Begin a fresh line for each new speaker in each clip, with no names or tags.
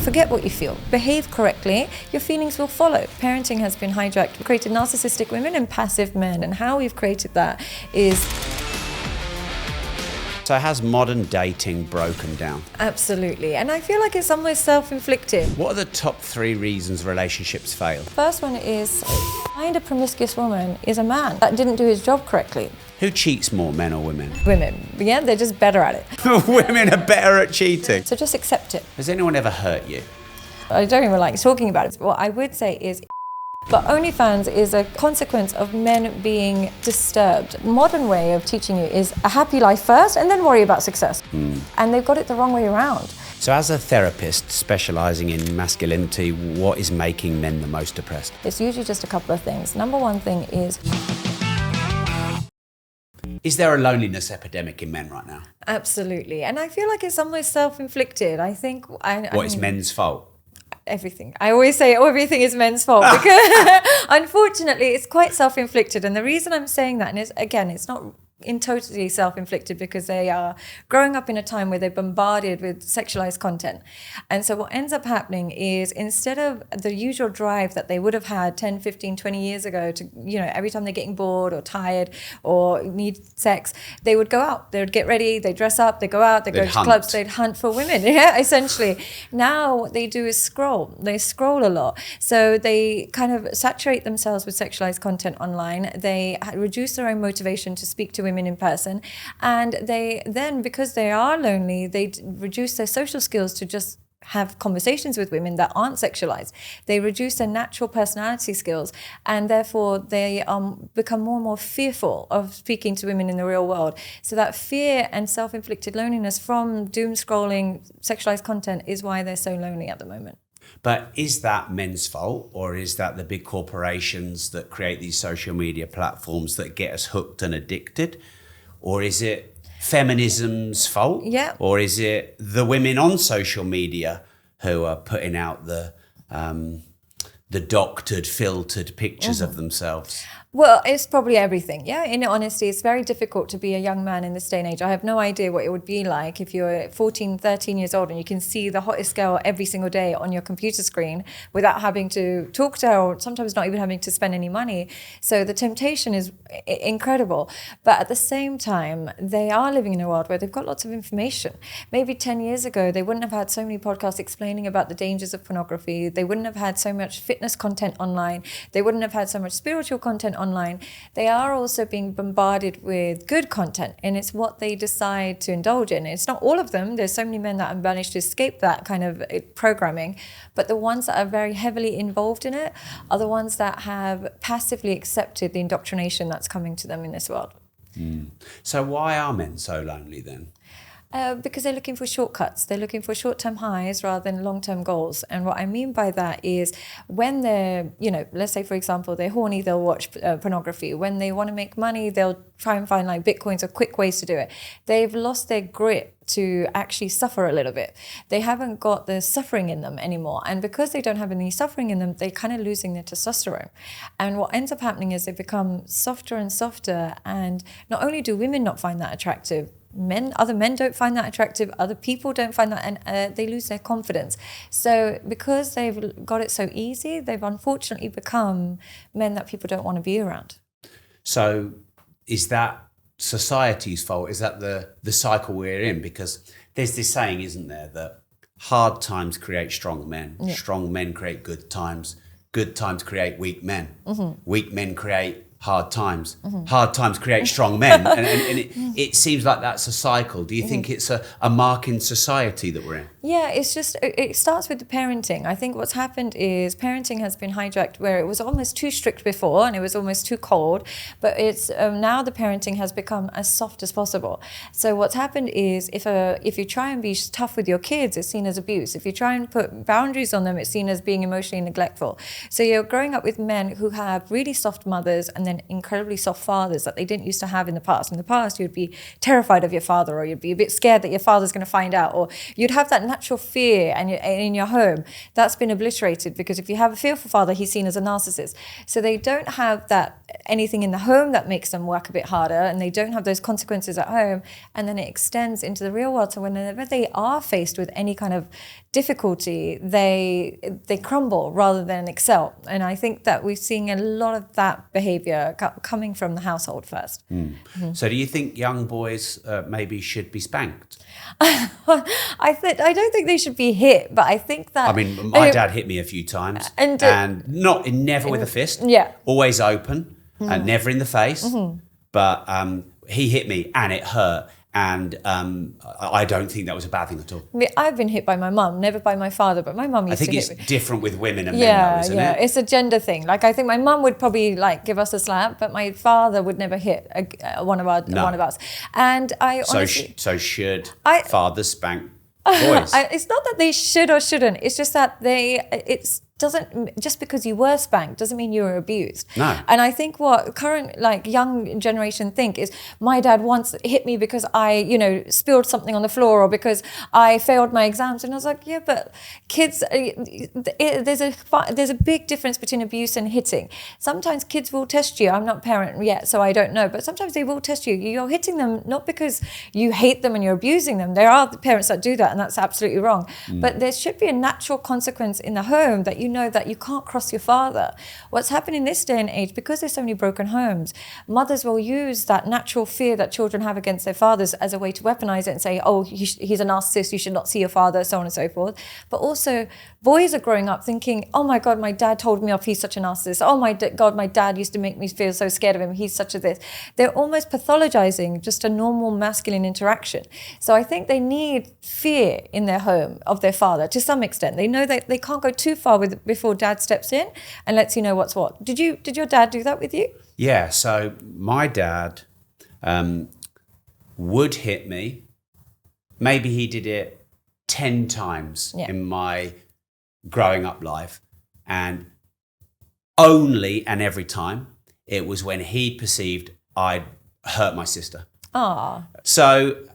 Forget what you feel. Behave correctly. Your feelings will follow. Parenting has been hijacked. We created narcissistic women and passive men, and how we've created that is...
So has modern dating broken down?
Absolutely. And I feel like it's almost self-inflicted.
What are the top 3 reasons relationships fail?
First one is, find a promiscuous woman is a man that didn't do his job correctly.
Who cheats more, men or women?
Women. Yeah, they're just better at it.
Women are better at cheating.
So just accept it.
Has anyone ever hurt you?
I don't even like talking about it. What I would say is, but OnlyFans is a consequence of men being disturbed. Modern way of teaching you is a happy life first and then worry about success. And they've got it the wrong way around.
So as a therapist specialising in masculinity, what is making men the most depressed?
It's usually just a couple of things. Number one thing
is there a loneliness epidemic in men right now?
Absolutely. And I feel like it's almost self-inflicted. I think...
It's men's fault?
Everything. I always say everything is men's fault because unfortunately it's quite self-inflicted. And the reason I'm saying that is, again, it's not in totally self-inflicted because they are growing up in a time where they're bombarded with sexualized content. And so what ends up happening is instead of the usual drive that they would have had 10, 15, 20 years ago to, every time they're getting bored or tired or need sex, they would go out, they would get ready, they dress up, they go out, they go to clubs, they'd hunt for women, essentially. Now what they do is scroll. They scroll a lot. So they kind of saturate themselves with sexualized content online. They reduce their own motivation to speak to women in person, and they then, because they are lonely, they reduce their social skills to just have conversations with women that aren't sexualized. They reduce their natural personality skills, and therefore they become more and more fearful of speaking to women in the real world. So that fear and self-inflicted loneliness from doom scrolling sexualized content is why they're so lonely at the moment.
But is that men's fault, or is that the big corporations that create these social media platforms that get us hooked and addicted? Or is it feminism's fault?
Yeah.
Or is it the women on social media who are putting out the doctored, filtered pictures of themselves?
Well, it's probably everything. Yeah, in honesty, it's very difficult to be a young man in this day and age. I have no idea what it would be like if you're 14, 13 years old and you can see the hottest girl every single day on your computer screen without having to talk to her, or sometimes not even having to spend any money. So the temptation is incredible. But at the same time, they are living in a world where they've got lots of information. Maybe 10 years ago, they wouldn't have had so many podcasts explaining about the dangers of pornography. They wouldn't have had so much fitness content online. They wouldn't have had so much spiritual content online. They are also being bombarded with good content, and it's what they decide to indulge in. It's not all of them. There's so many men that have managed to escape that kind of programming, but the ones that are very heavily involved in it are the ones that have passively accepted the indoctrination that's coming to them in this world.
So why are men so lonely then?
Because they're looking for shortcuts. They're looking for short-term highs rather than long-term goals. And what I mean by that is when they're, let's say, for example, they're horny, they'll watch pornography. When they want to make money, they'll try and find like Bitcoins or quick ways to do it. They've lost their grit to actually suffer a little bit. They haven't got the suffering in them anymore. And because they don't have any suffering in them, they're kind of losing their testosterone. And what ends up happening is they become softer and softer. And not only do women not find that attractive, other men don't find that attractive, other people don't find that, and they lose their confidence. So because they've got it so easy, they've unfortunately become men that people don't want to be around.
So is that society's fault? Is that the cycle we're in? Because there's this saying, isn't there, that hard times create strong men, strong men create good times create weak men, weak men create hard times. Hard times create strong men. And it seems like that's a cycle. Do you think it's a mark in society that we're in?
Yeah, it's just, it starts with the parenting. I think what's happened is parenting has been hijacked where it was almost too strict before and it was almost too cold, but it's now the parenting has become as soft as possible. So what's happened is if you try and be tough with your kids, it's seen as abuse. If you try and put boundaries on them, it's seen as being emotionally neglectful. So you're growing up with men who have really soft mothers and then incredibly soft fathers that they didn't used to have in the past. In the past, you'd be terrified of your father, or you'd be a bit scared that your father's going to find out, or you'd have that natural fear and in your home. That's been obliterated because if you have a fearful father, he's seen as a narcissist. So they don't have that anything in the home that makes them work a bit harder, and they don't have those consequences at home, and then it extends into the real world. So whenever they are faced with any kind of difficulty, they crumble rather than excel. And I think that we're seeing a lot of that behavior coming from the household first.
So do you think young boys maybe should be spanked?
I don't think they should be hit, but I think that...
I mean, my dad hit me a few times, and never with a fist.
Yeah.
Always open, and never in the face. But he hit me, and it hurt. And I don't think that was a bad thing at all.
I mean, I've been hit by my mum, never by my father, but my mum used to hit me.
I think it's different with women and men, though, isn't it?
It's a gender thing. Like, I think my mum would probably give us a slap, but my father would never hit one of us. And I honestly...
So should fathers spank boys?
It's not that they should or shouldn't. It's just that just because you were spanked doesn't mean you were abused.
No.
And I think what current young generation think is, my dad once hit me because I spilled something on the floor or because I failed my exams. And I was like, yeah, but kids, there's a big difference between abuse and hitting. Sometimes kids will test you. I'm not a parent yet, so I don't know, but sometimes they will test you. You're hitting them not because you hate them and you're abusing them. There are the parents that do that, and that's absolutely wrong. But there should be a natural consequence in the home that you know that you can't cross your father. What's happening in this day and age, because there's so many broken homes, mothers will use that natural fear that children have against their fathers as a way to weaponize it and say, oh, he's a narcissist, you should not see your father, so on and so forth. But also, boys are growing up thinking, oh my God, my dad told me off, he's such a narcissist. Oh my God, my dad used to make me feel so scared of him, he's such a this. They're almost pathologizing just a normal masculine interaction. So I think they need fear in their home of their father to some extent. They know that they can't go too far before dad steps in and lets you know what's what. Did your dad do that with you?
Yeah, so my dad would hit me. Maybe he did it 10 times in my growing up life. And only and every time it was when he perceived I'd hurt my sister. So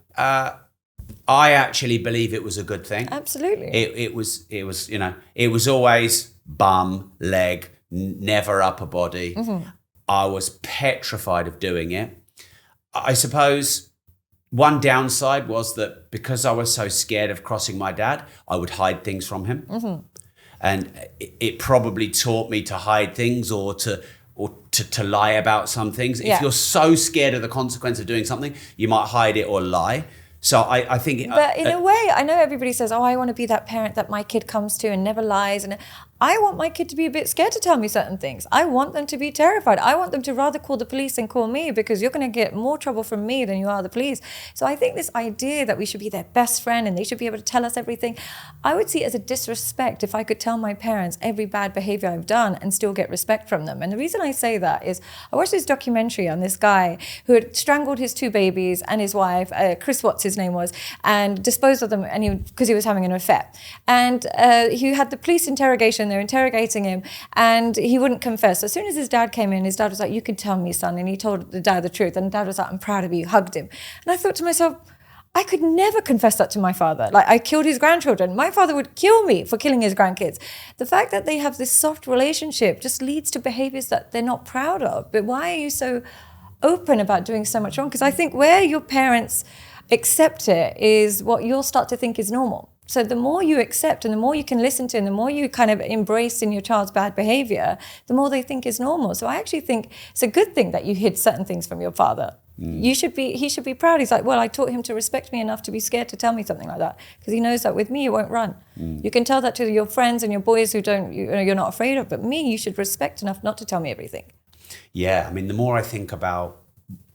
I actually believe it was a good thing.
Absolutely.
It was always bum, leg, never upper body. I was petrified of doing it. I suppose one downside was that because I was so scared of crossing my dad, I would hide things from him. And it probably taught me to hide things or to lie about some things. If you're so scared of the consequence of doing something, you might hide it or lie. So I think...
But in a way, I know everybody says, oh, I want to be that parent that my kid comes to and never lies. And I want my kid to be a bit scared to tell me certain things. I want them to be terrified. I want them to rather call the police than call me, because you're going to get more trouble from me than you are the police. So I think this idea that we should be their best friend and they should be able to tell us everything, I would see it as a disrespect if I could tell my parents every bad behavior I've done and still get respect from them. And the reason I say that is I watched this documentary on this guy who had strangled his 2 babies and his wife, Chris Watts his name was, and disposed of them because he was having an affair. And he had the police interrogation. They're interrogating him and he wouldn't confess. So as soon as his dad came in, his dad was like, you can tell me, son. And he told the dad the truth. And the dad was like, I'm proud of you, hugged him. And I thought to myself, I could never confess that to my father. Like, I killed his grandchildren. My father would kill me for killing his grandkids. The fact that they have this soft relationship just leads to behaviors that they're not proud of. But why are you so open about doing so much wrong? Because I think where your parents accept it is what you'll start to think is normal. So the more you accept and the more you can listen to and the more you kind of embrace in your child's bad behavior, the more they think is normal. So I actually think it's a good thing that you hid certain things from your father. He should be proud. He's like, well, I taught him to respect me enough to be scared to tell me something like that, because he knows that with me, you won't run. You can tell that to your friends and your boys who you're not afraid of, but me, you should respect enough not to tell me everything.
Yeah, I mean, the more I think about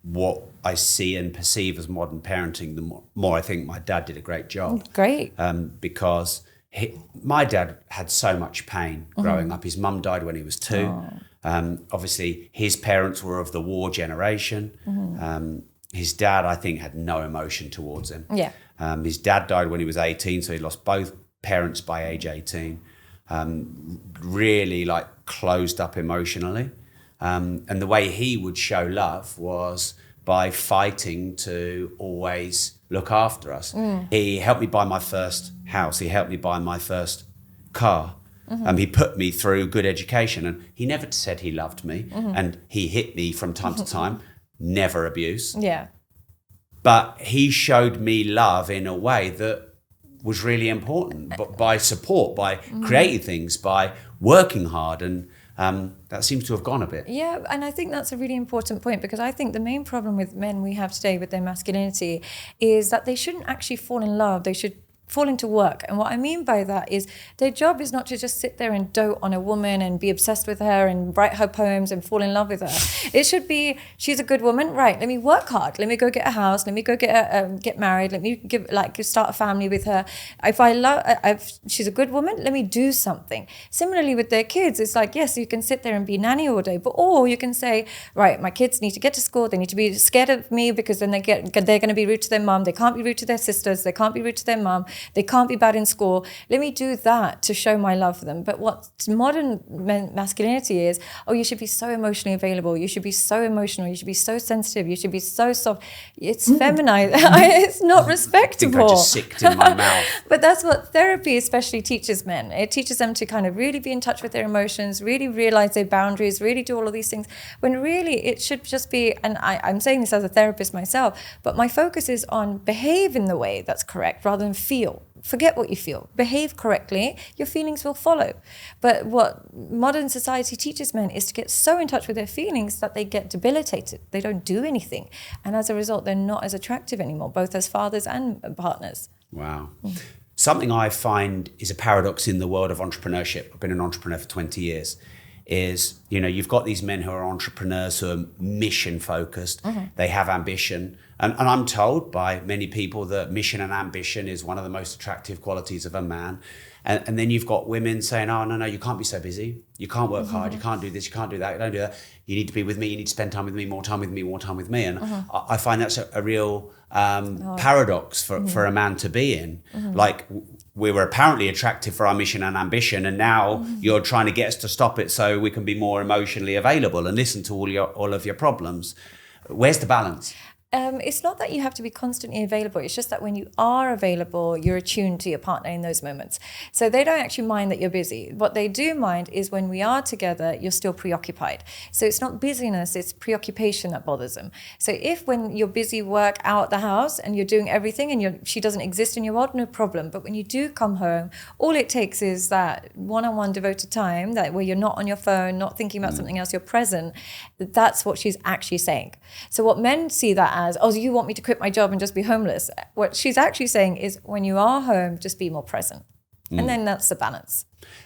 what I see and perceive as modern parenting, the more I think my dad did a great job.
Great.
Because my dad had so much pain growing up. His mum died when he was 2. Obviously, his parents were of the war generation. His dad, I think, had no emotion towards him.
Yeah.
His dad died when he was 18, so he lost both parents by age 18. Really, closed up emotionally. And the way he would show love was by fighting to always look after us. He helped me buy my first house. He helped me buy my first car. He put me through good education, and he never said he loved me. And he hit me from time to time, never abuse.
Yeah.
But he showed me love in a way that was really important, but by support, by creating things, by working hard, and that seems to have gone a bit.
Yeah, and I think that's a really important point, because I think the main problem with men we have today with their masculinity is that they shouldn't actually fall in love. They should fall into work. And what I mean by that is their job is not to just sit there and dote on a woman and be obsessed with her and write her poems and fall in love with her. It should be, she's a good woman, right? Let me work hard. Let me go get a house. Let me go get married. Let me start a family with her. If she's a good woman, let me do something. Similarly with their kids, it's like, yes, you can sit there and be nanny all day, or you can say, right, my kids need to get to school. They need to be scared of me, because then they're going to be rude to their mum. They can't be rude to their sisters. They can't be rude to their mum. They can't be bad in school. Let me do that to show my love for them. But what modern masculinity is, oh, you should be so emotionally available. You should be so emotional. You should be so sensitive. You should be so soft. It's feminized. It's not respectable.
I think I just sicked in my mouth.
But that's what therapy especially teaches men. It teaches them to kind of really be in touch with their emotions, really realize their boundaries, really do all of these things. When really it should just be, and I'm saying this as a therapist myself, but my focus is on behave in the way that's correct rather than feel. Forget what you feel. Behave correctly. Your feelings will follow. But what modern society teaches men is to get so in touch with their feelings that they get debilitated. They don't do anything. And as a result, they're not as attractive anymore, both as fathers and partners.
Wow. Something I find is a paradox in the world of entrepreneurship. I've been an entrepreneur for 20 years. Is, you've got these men who are entrepreneurs who are mission focused. They have ambition. And I'm told by many people that mission and ambition is one of the most attractive qualities of a man. And then you've got women saying, oh, no, you can't be so busy. You can't work hard. You can't do this. You can't do that. Don't do that. You need to be with me. You need to spend time with me, more time with me, more time with me. And I find that's a real paradox for a man to be in. Like, we were apparently attractive for our mission and ambition, and now you're trying to get us to stop it so we can be more emotionally available and listen to all of your problems. Where's the balance?
It's not that you have to be constantly available. It's just that when you are available, you're attuned to your partner in those moments. So they don't actually mind that you're busy. What they do mind is when we are together, you're still preoccupied. So it's not busyness, it's preoccupation that bothers them. So if when you're busy work out the house and you're doing everything and she doesn't exist in your world, no problem. But when you do come home, all it takes is that one-on-one devoted time, that where you're not on your phone, not thinking about something else, you're present. That's what she's actually saying. So what men see that as, oh, you want me to quit my job and just be homeless. What she's actually saying is, when you are home, just be more present. And then that's the balance.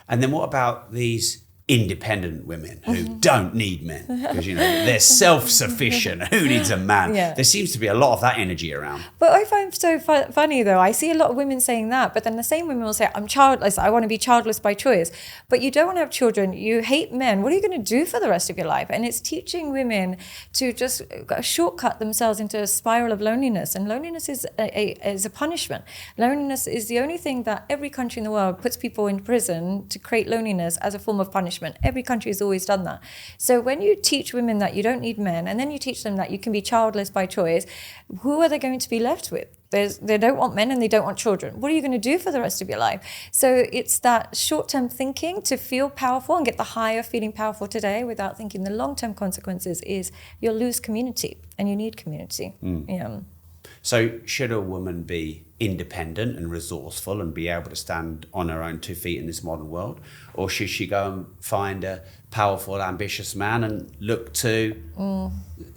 And then what about these independent women who don't need men? Because, they're self-sufficient. Who needs a man?
Yeah.
There seems to be a lot of that energy around.
But I find so funny, though. I see a lot of women saying that, but then the same women will say, I'm childless. I want to be childless by choice. But you don't want to have children. You hate men. What are you going to do for the rest of your life? And it's teaching women to just shortcut themselves into a spiral of loneliness. And loneliness is a punishment. Loneliness is the only thing that every country in the world puts people in prison to create loneliness as a form of punishment. Every country has always done that. So when you teach women that you don't need men, and then you teach them that you can be childless by choice, who are they going to be left with? They don't want men and they don't want children. What are you going to do for the rest of your life? So it's that short-term thinking to feel powerful and get the high of feeling powerful today without thinking the long-term consequences is you'll lose community, and you need community. Yeah.
So should a woman be independent and resourceful and be able to stand on her own 2 feet in this modern world? Or should she go and find a powerful, ambitious man and look to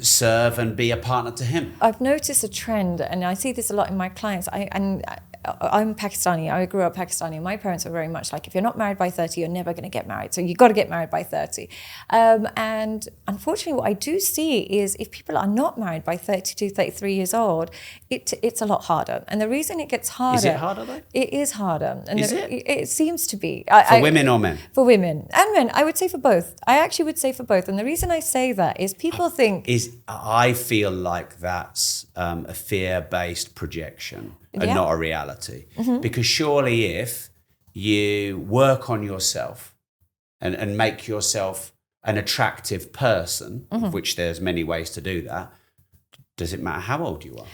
serve and be a partner to him?
I've noticed a trend, and I see this a lot in my clients. I'm Pakistani. I grew up Pakistani. My parents were very much like, if you're not married by 30, you're never going to get married. So you've got to get married by 30. And unfortunately, what I do see is if people are not married by 32, 33 years old, it's a lot harder. And the reason it gets harder...
Is it harder though?
It is harder. And
is it?
It seems to be.
For women or men?
For women and men. I would say for both. I actually would say for both. And the reason I say that is people think...
I feel like that's a fear-based projection. And not a reality. Because surely if you work on yourself and make yourself an attractive person, of which there's many ways to do that, does it matter how old you are?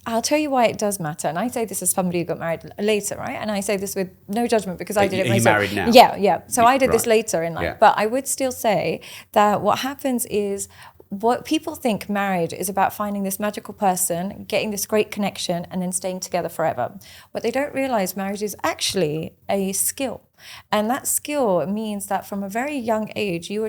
I'll tell you why it does matter. And I say this as somebody who got married later, right? And I say this with no judgment because I did it myself.
Are you married now?
Yeah. So I did this later in life.
Yeah.
But I would still say that what happens is what people think marriage is about finding this magical person, getting this great connection, and then staying together forever. What they don't realize, marriage is actually a skill. And that skill means that from a very young age, you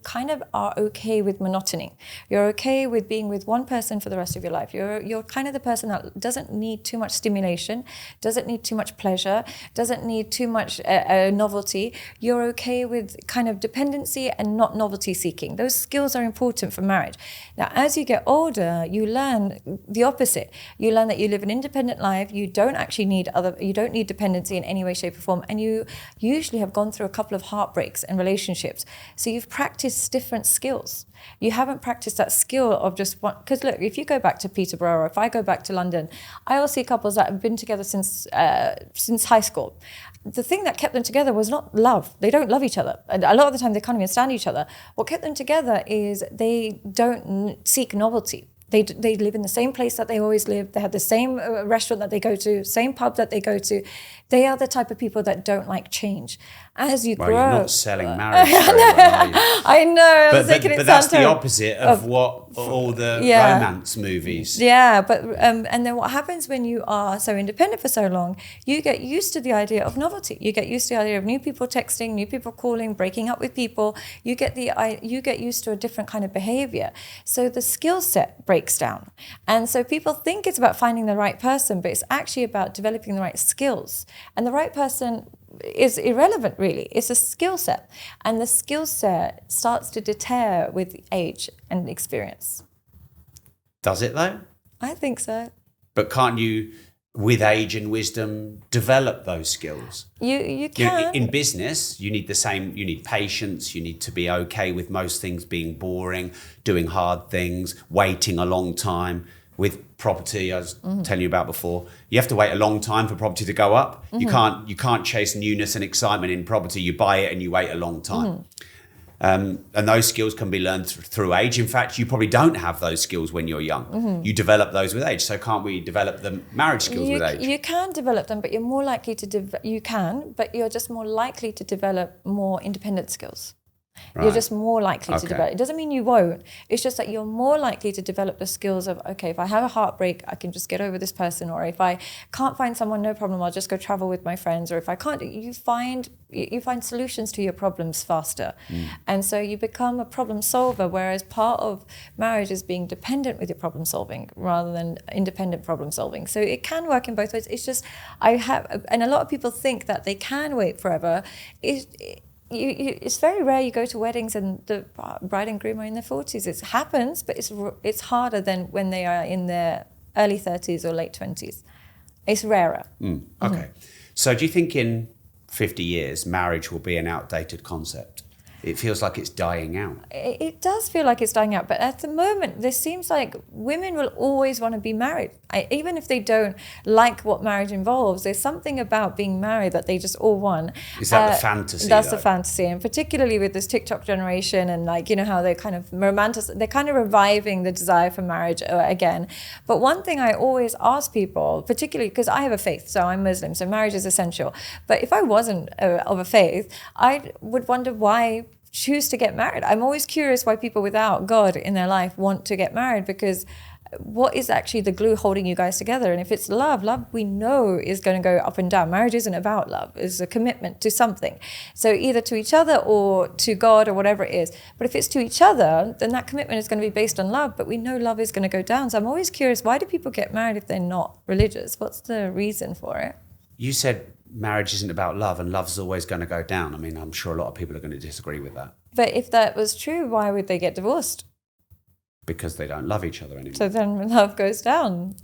kind of are okay with monotony. You're okay with being with one person for the rest of your life. You're kind of the person that doesn't need too much stimulation, doesn't need too much pleasure, doesn't need too much novelty. You're okay with kind of dependency and not novelty seeking. Those skills are important for marriage. Now, as you get older, you learn the opposite. You learn that you live an independent life. You don't need dependency in any way, shape, or form. And you usually have gone through a couple of heartbreaks and relationships. So you've practiced different skills. You haven't practiced that skill of just one. Because look, if you go back to Peterborough, or if I go back to London, I will see couples that have been together since high school. The thing that kept them together was not love. They don't love each other. And a lot of the time they can't even stand each other. What kept them together is they don't seek novelty. They live in the same place that they always live. They have the same restaurant that they go to, same pub that they go to. They are the type of people that don't like change. As you grow...
You're not selling marriage very well, are you?
I know.
But that's the opposite of what all the romance movies.
Yeah, but and then what happens when you are so independent for so long, you get used to the idea of novelty. You get used to the idea of new people texting, new people calling, breaking up with people. You get used to a different kind of behavior. So the skill set breaks down. And so people think it's about finding the right person, but it's actually about developing the right skills. And the right person is irrelevant, really. It's a skill set. And the skill set starts to deter with age and experience.
Does it, though?
I think so.
But can't you, with age and wisdom, develop those skills?
You can.
In business, you need patience, you need to be okay with most things being boring, doing hard things, waiting a long time. With property, I was telling you about before, you have to wait a long time for property to go up. You can't chase newness and excitement in property. You buy it and you wait a long time. And those skills can be learned through age. In fact, you probably don't have those skills when you're young. You develop those with age. So can't we develop the marriage skills with age?
You can develop them, but you're more likely you're just more likely to develop more independent skills. Right. You're just more likely to develop. It doesn't mean you won't. It's just that you're more likely to develop the skills of, okay, if I have a heartbreak, I can just get over this person. Or if I can't find someone, no problem, I'll just go travel with my friends. Or if I can't, you find solutions to your problems faster. And so you become a problem solver, whereas part of marriage is being dependent with your problem solving rather than independent problem solving. So it can work in both ways. It's just, and a lot of people think that they can wait forever. It's very rare you go to weddings and the bride and groom are in their 40s. It happens, but it's harder than when they are in their early 30s or late 20s. It's rarer.
Okay. So do you think in 50 years, marriage will be an outdated concept? It feels like it's dying out.
It does feel like it's dying out. But at the moment, there seems like women will always want to be married. Even if they don't like what marriage involves, there's something about being married that they just all want.
Is that the fantasy?
That's the fantasy. And particularly with this TikTok generation and how they're kind of they're kind of reviving the desire for marriage again. But one thing I always ask people, particularly because I have a faith, so I'm Muslim, so marriage is essential. But if I wasn't of a faith, I would wonder why choose to get married. I'm always curious why people without God in their life want to get married, because what is actually the glue holding you guys together? And if it's love we know is going to go up and down. Marriage isn't about love. It's a commitment to something. So either to each other or to God or whatever it is. But if it's to each other, then that commitment is going to be based on love. But we know love is going to go down. So I'm always curious, why do people get married if they're not religious? What's the reason for it?
You said marriage isn't about love and love's always going to go down. I mean, I'm sure a lot of people are going to disagree with that.
But if that was true, why would they get divorced?
Because they don't love each other anymore.
So then love goes down.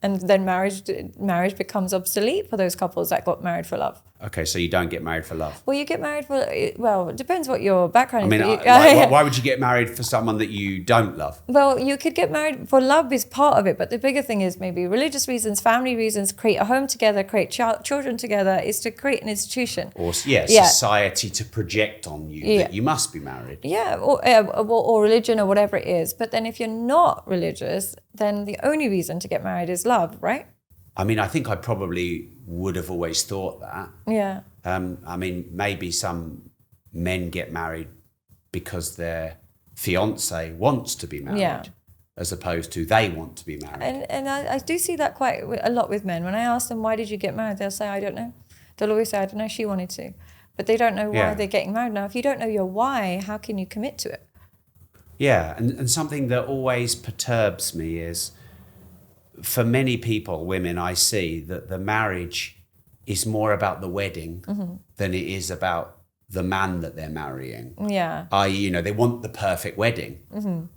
And then marriage becomes obsolete for those couples that got married for love.
Okay, so you don't get married for love.
Well, you get married it depends what your background is.
I mean, why would you get married for someone that you don't love?
Well, you could get married for love is part of it, but the bigger thing is maybe religious reasons, family reasons, create a home together, create children together, is to create an institution.
Or society to project on you that you must be married.
Yeah, or religion or whatever it is. But then if you're not religious, then the only reason to get married is love, right?
I mean, I think I probably would have always thought that.
Yeah.
I mean, maybe some men get married because they're fiance wants to be married, as opposed to they want to be married.
And I do see that quite a lot with men. When I ask them, why did you get married? They'll say, I don't know. They'll always say, I don't know, she wanted to. But they don't know why they're getting married. Now, if you don't know your why, how can you commit to it?
Yeah, and something that always perturbs me is, for many people, women, I see that the marriage is more about the wedding than it is about the man that they're marrying.
Yeah.
I.e., they want the perfect wedding.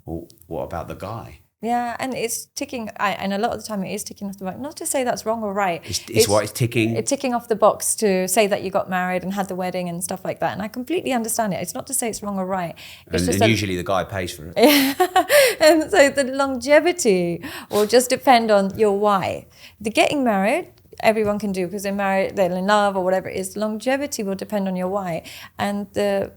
Well, what about the guy?
Yeah, and it's ticking, and a lot of the time it is ticking off the box. Not to say that's wrong or right.
It's ticking?
It's ticking off the box to say that you got married and had the wedding and stuff like that. And I completely understand it. It's not to say it's wrong or right. It's
and usually the guy pays for it.
And so the longevity will just depend on your why. The getting married, everyone can do because they're married, they're in love or whatever it is. Longevity will depend on your why, and the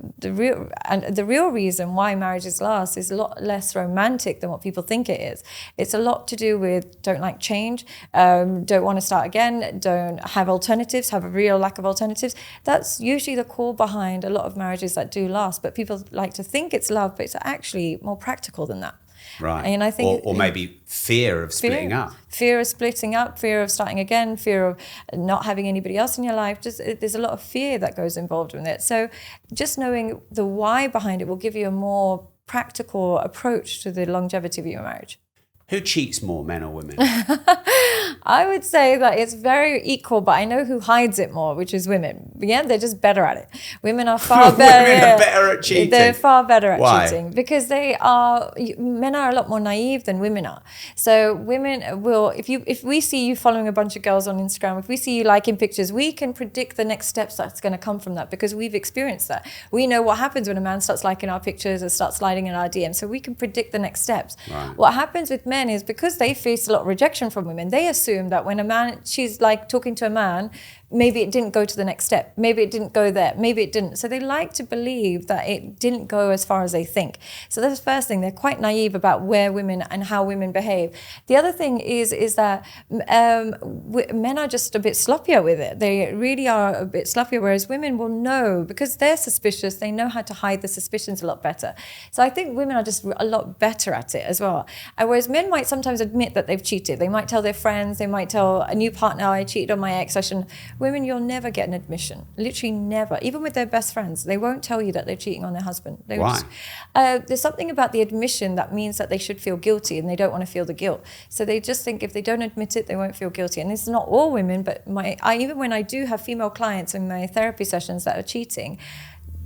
real reason why marriages last is a lot less romantic than what people think it is. It's a lot to do with don't like change, don't want to start again, don't have alternatives, have a real lack of alternatives. That's usually the core behind a lot of marriages that do last. But people like to think it's love, but it's actually more practical than that.
Right.
And I think,
or maybe fear of splitting up.
Fear of splitting up, fear of starting again, fear of not having anybody else in your life. There's a lot of fear that goes involved in it. So just knowing the why behind it will give you a more practical approach to the longevity of your marriage.
Who cheats more, men or women?
I would say that it's very equal, but I know who hides it more, which is women. Yeah, they're just better at it. Women are far better.
Women are better at cheating.
They're far better at
Why?
cheating because men are a lot more naive than women are. So women will, if we see you following a bunch of girls on Instagram, if we see you liking pictures, we can predict the next steps that's going to come from that because we've experienced that. We know what happens when a man starts liking our pictures or starts sliding in our DMs, so we can predict the next steps.
Right.
What happens with men is because they face a lot of rejection from women, they assume that when she's like talking to a man, maybe it didn't go to the next step. Maybe it didn't go there. Maybe it didn't. So they like to believe that it didn't go as far as they think. So that's the first thing. They're quite naive about where women and how women behave. The other thing is that men are just a bit sloppier with it. They really are a bit sloppier, whereas women will know because they're suspicious. They know how to hide the suspicions a lot better. So I think women are just a lot better at it as well. And whereas men might sometimes admit that they've cheated. They might tell their friends. They might tell a new partner, I cheated on my ex. I shouldn't. Women, you'll never get an admission. Literally never. Even with their best friends, they won't tell you that they're cheating on their husband.
Why?
There's something about the admission that means that they should feel guilty and they don't want to feel the guilt. So they just think if they don't admit it, they won't feel guilty. And it's not all women, but even when I do have female clients in my therapy sessions that are cheating,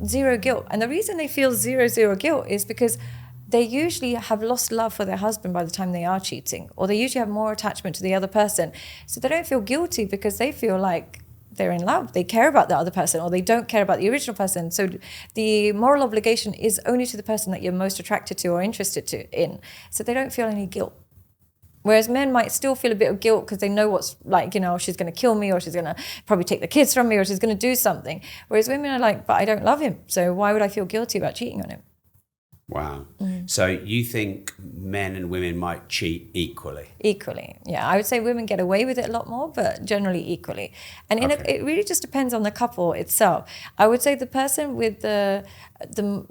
zero guilt. And the reason they feel zero guilt is because they usually have lost love for their husband by the time they are cheating, or they usually have more attachment to the other person. So they don't feel guilty because they feel like they're in love. They care about the other person, or they don't care about the original person. So the moral obligation is only to the person that you're most attracted to or interested in. So they don't feel any guilt. Whereas men might still feel a bit of guilt because they know what's like, she's going to kill me, or she's going to probably take the kids from me, or she's going to do something. Whereas women are like, but I don't love him. So why would I feel guilty about cheating on him?
Wow. So you think men and women might cheat equally?
Equally, yeah. I would say women get away with it a lot more, but generally equally. And it really just depends on the couple itself. I would say the person with the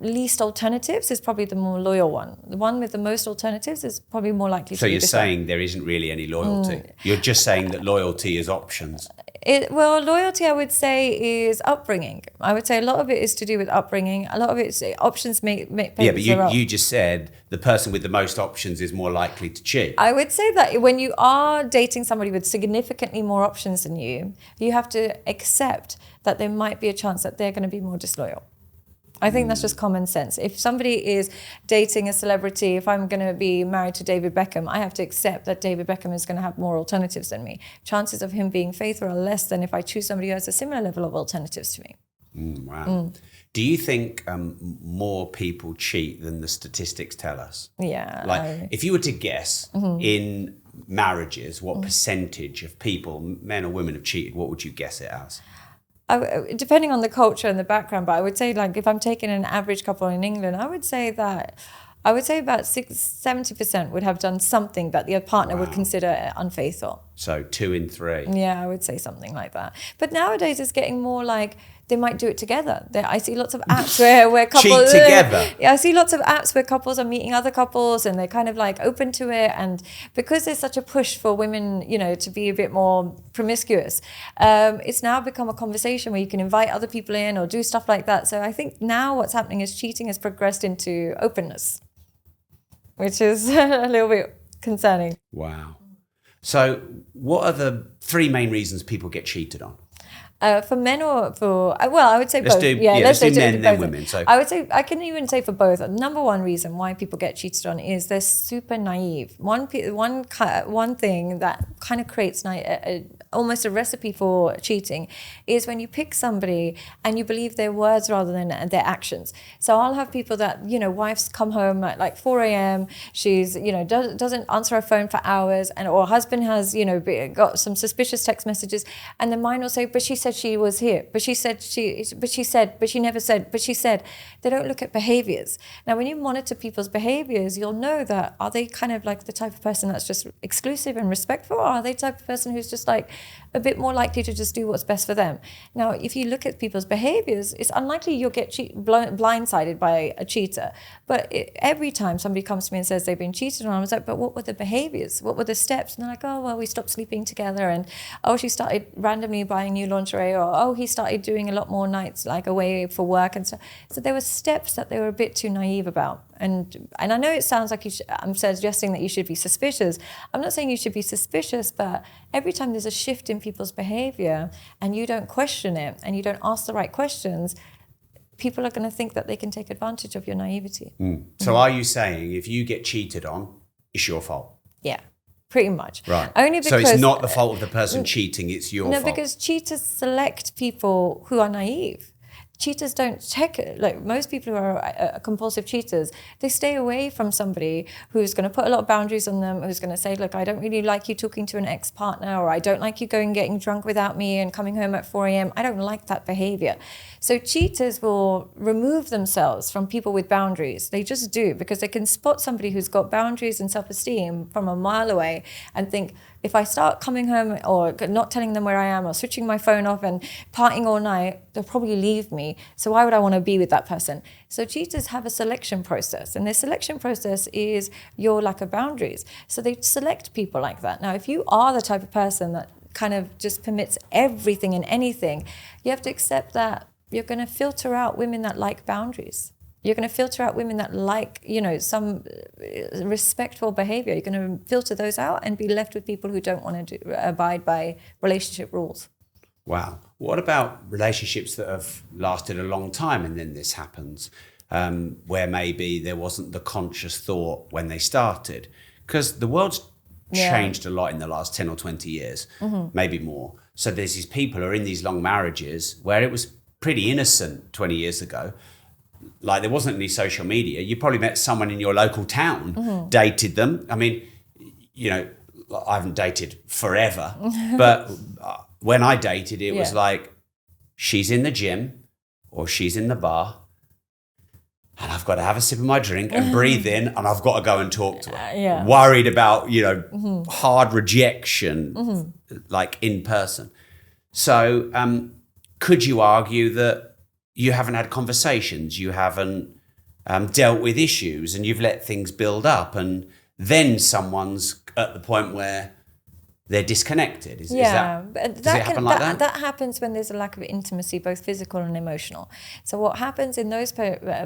least alternatives is probably the more loyal one. The one with the most alternatives is probably more likely to be.
So you're saying there isn't really any loyalty? You're just saying that loyalty is options?
Loyalty, I would say, is upbringing. I would say a lot of it is to do with upbringing. A lot of it's options make
Yeah, but you just said the person with the most options is more likely to cheat.
I would say that when you are dating somebody with significantly more options than you have to accept that there might be a chance that they're going to be more disloyal. I think that's just common sense. If somebody is dating a celebrity, if I'm going to be married to David Beckham, I have to accept that David Beckham is going to have more alternatives than me. Chances of him being faithful are less than if I choose somebody who has a similar level of alternatives to me.
Wow. Do you think more people cheat than the statistics tell us?
Yeah.
Like, if you were to guess in marriages, what percentage of people, men or women, have cheated, what would you guess it as?
Depending on the culture and the background, but I would say, like, if I'm taking an average couple in England, I would say about 70% would have done something that the partner would consider unfaithful.
So 2 in 3.
Yeah, I would say something like that. But nowadays it's getting more like they might do it together. I see lots of apps where couples
cheat together.
Yeah, I see lots of apps where couples are meeting other couples and they're kind of like open to it. And because there's such a push for women, you know, to be a bit more promiscuous, it's now become a conversation where you can invite other people in or do stuff like that. So I think now what's happening is cheating has progressed into openness, which is a little bit concerning.
Wow. So what are the 3 main reasons people get cheated on?
For men or for, well, I would say
let's
both.
Let's do men then women. So
I would say, I can even say for both. Number one reason why people get cheated on is they're super naive. One thing that kind of creates almost a recipe for cheating is when you pick somebody and you believe their words rather than their actions. So I'll have people that, you know, wives come home at like 4 a.m. She's, you know, doesn't answer her phone for hours, or husband has, you know, got some suspicious text messages, and then mine will say, but she said she was here, but she said but she never said, but she said. They don't look at behaviors. Now, when you monitor people's behaviors, you'll know that, are they kind of like the type of person that's just exclusive and respectful, or are they the type of person who's just like a bit more likely to just do what's best for them? Now, if you look at people's behaviors, it's unlikely you'll get blindsided by a cheater. But every time somebody comes to me and says they've been cheated on, I was like, but what were the behaviors? What were the steps? And they're like, oh, well, we stopped sleeping together, and oh, she started randomly buying new lingerie, or oh, he started doing a lot more nights like away for work and stuff. So there were steps that they were a bit too naive about. And I know it sounds like I'm suggesting that you should be suspicious. I'm not saying you should be suspicious, but every time there's a shift in people's behavior and you don't question it and you don't ask the right questions, people are going to think that they can take advantage of your naivety.
So are you saying if you get cheated on, it's your fault?
Yeah, pretty much.
Right.
Only because,
so it's not the fault of the person cheating, it's your fault.
No, because cheaters select people who are naive. Cheaters don't check it. Like most people who are compulsive cheaters, they stay away from somebody who's going to put a lot of boundaries on them, who's going to say, look, I don't really like you talking to an ex-partner, or I don't like you going getting drunk without me and coming home at 4 a.m. I don't like that behavior. So cheaters will remove themselves from people with boundaries. They just do, because they can spot somebody who's got boundaries and self-esteem from a mile away and think, if I start coming home or not telling them where I am or switching my phone off and partying all night, they'll probably leave me. So why would I want to be with that person? So cheaters have a selection process, and their selection process is your lack of boundaries. So they select people like that. Now, if you are the type of person that kind of just permits everything and anything, you have to accept that you're going to filter out women that like boundaries. You're going to filter out women that like, you know, some respectful behavior. You're going to filter those out and be left with people who don't want to abide by relationship rules.
Wow. What about relationships that have lasted a long time and then this happens, where maybe there wasn't the conscious thought when they started? Because the world's changed a lot in the last 10 or 20 years, maybe more. So there's these people who are in these long marriages where it was pretty innocent 20 years ago. Like there wasn't any social media. You probably met someone in your local town, dated them. I mean, you know, I haven't dated forever, but when I dated, it was like, she's in the gym or she's in the bar and I've got to have a sip of my drink and breathe in and I've got to go and talk to her. Worried about, you know, hard rejection, like in person. So could you argue that you haven't had conversations, you haven't dealt with issues, and you've let things build up, and then someone's at the point where they're disconnected? Does it happen like that?
That happens when there's a lack of intimacy, both physical and emotional. So what happens in those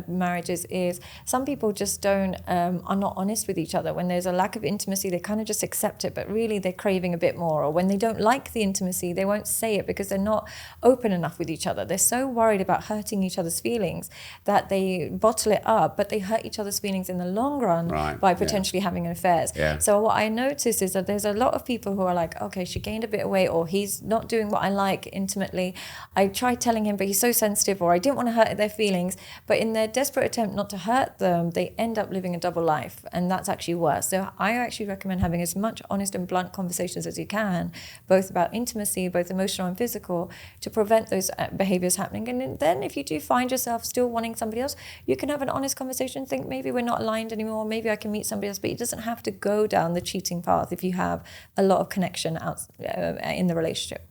marriages is some people just are not honest with each other. When there's a lack of intimacy, they kind of just accept it, but really they're craving a bit more. Or when they don't like the intimacy, they won't say it because they're not open enough with each other. They're so worried about hurting each other's feelings that they bottle it up, but they hurt each other's feelings in the long run by potentially having affairs. So what I notice is that there's a lot of people who are like, okay, she gained a bit of weight, or he's not doing what I like intimately. I tried telling him, but he's so sensitive, or I didn't want to hurt their feelings. But in their desperate attempt not to hurt them, they end up living a double life, and that's actually worse. So I actually recommend having as much honest and blunt conversations as you can, both about intimacy, both emotional and physical, to prevent those behaviors happening. And then if you do find yourself still wanting somebody else, you can have an honest conversation, think maybe we're not aligned anymore, maybe I can meet somebody else, but it doesn't have to go down the cheating path if you have a lot of connection out in the relationship.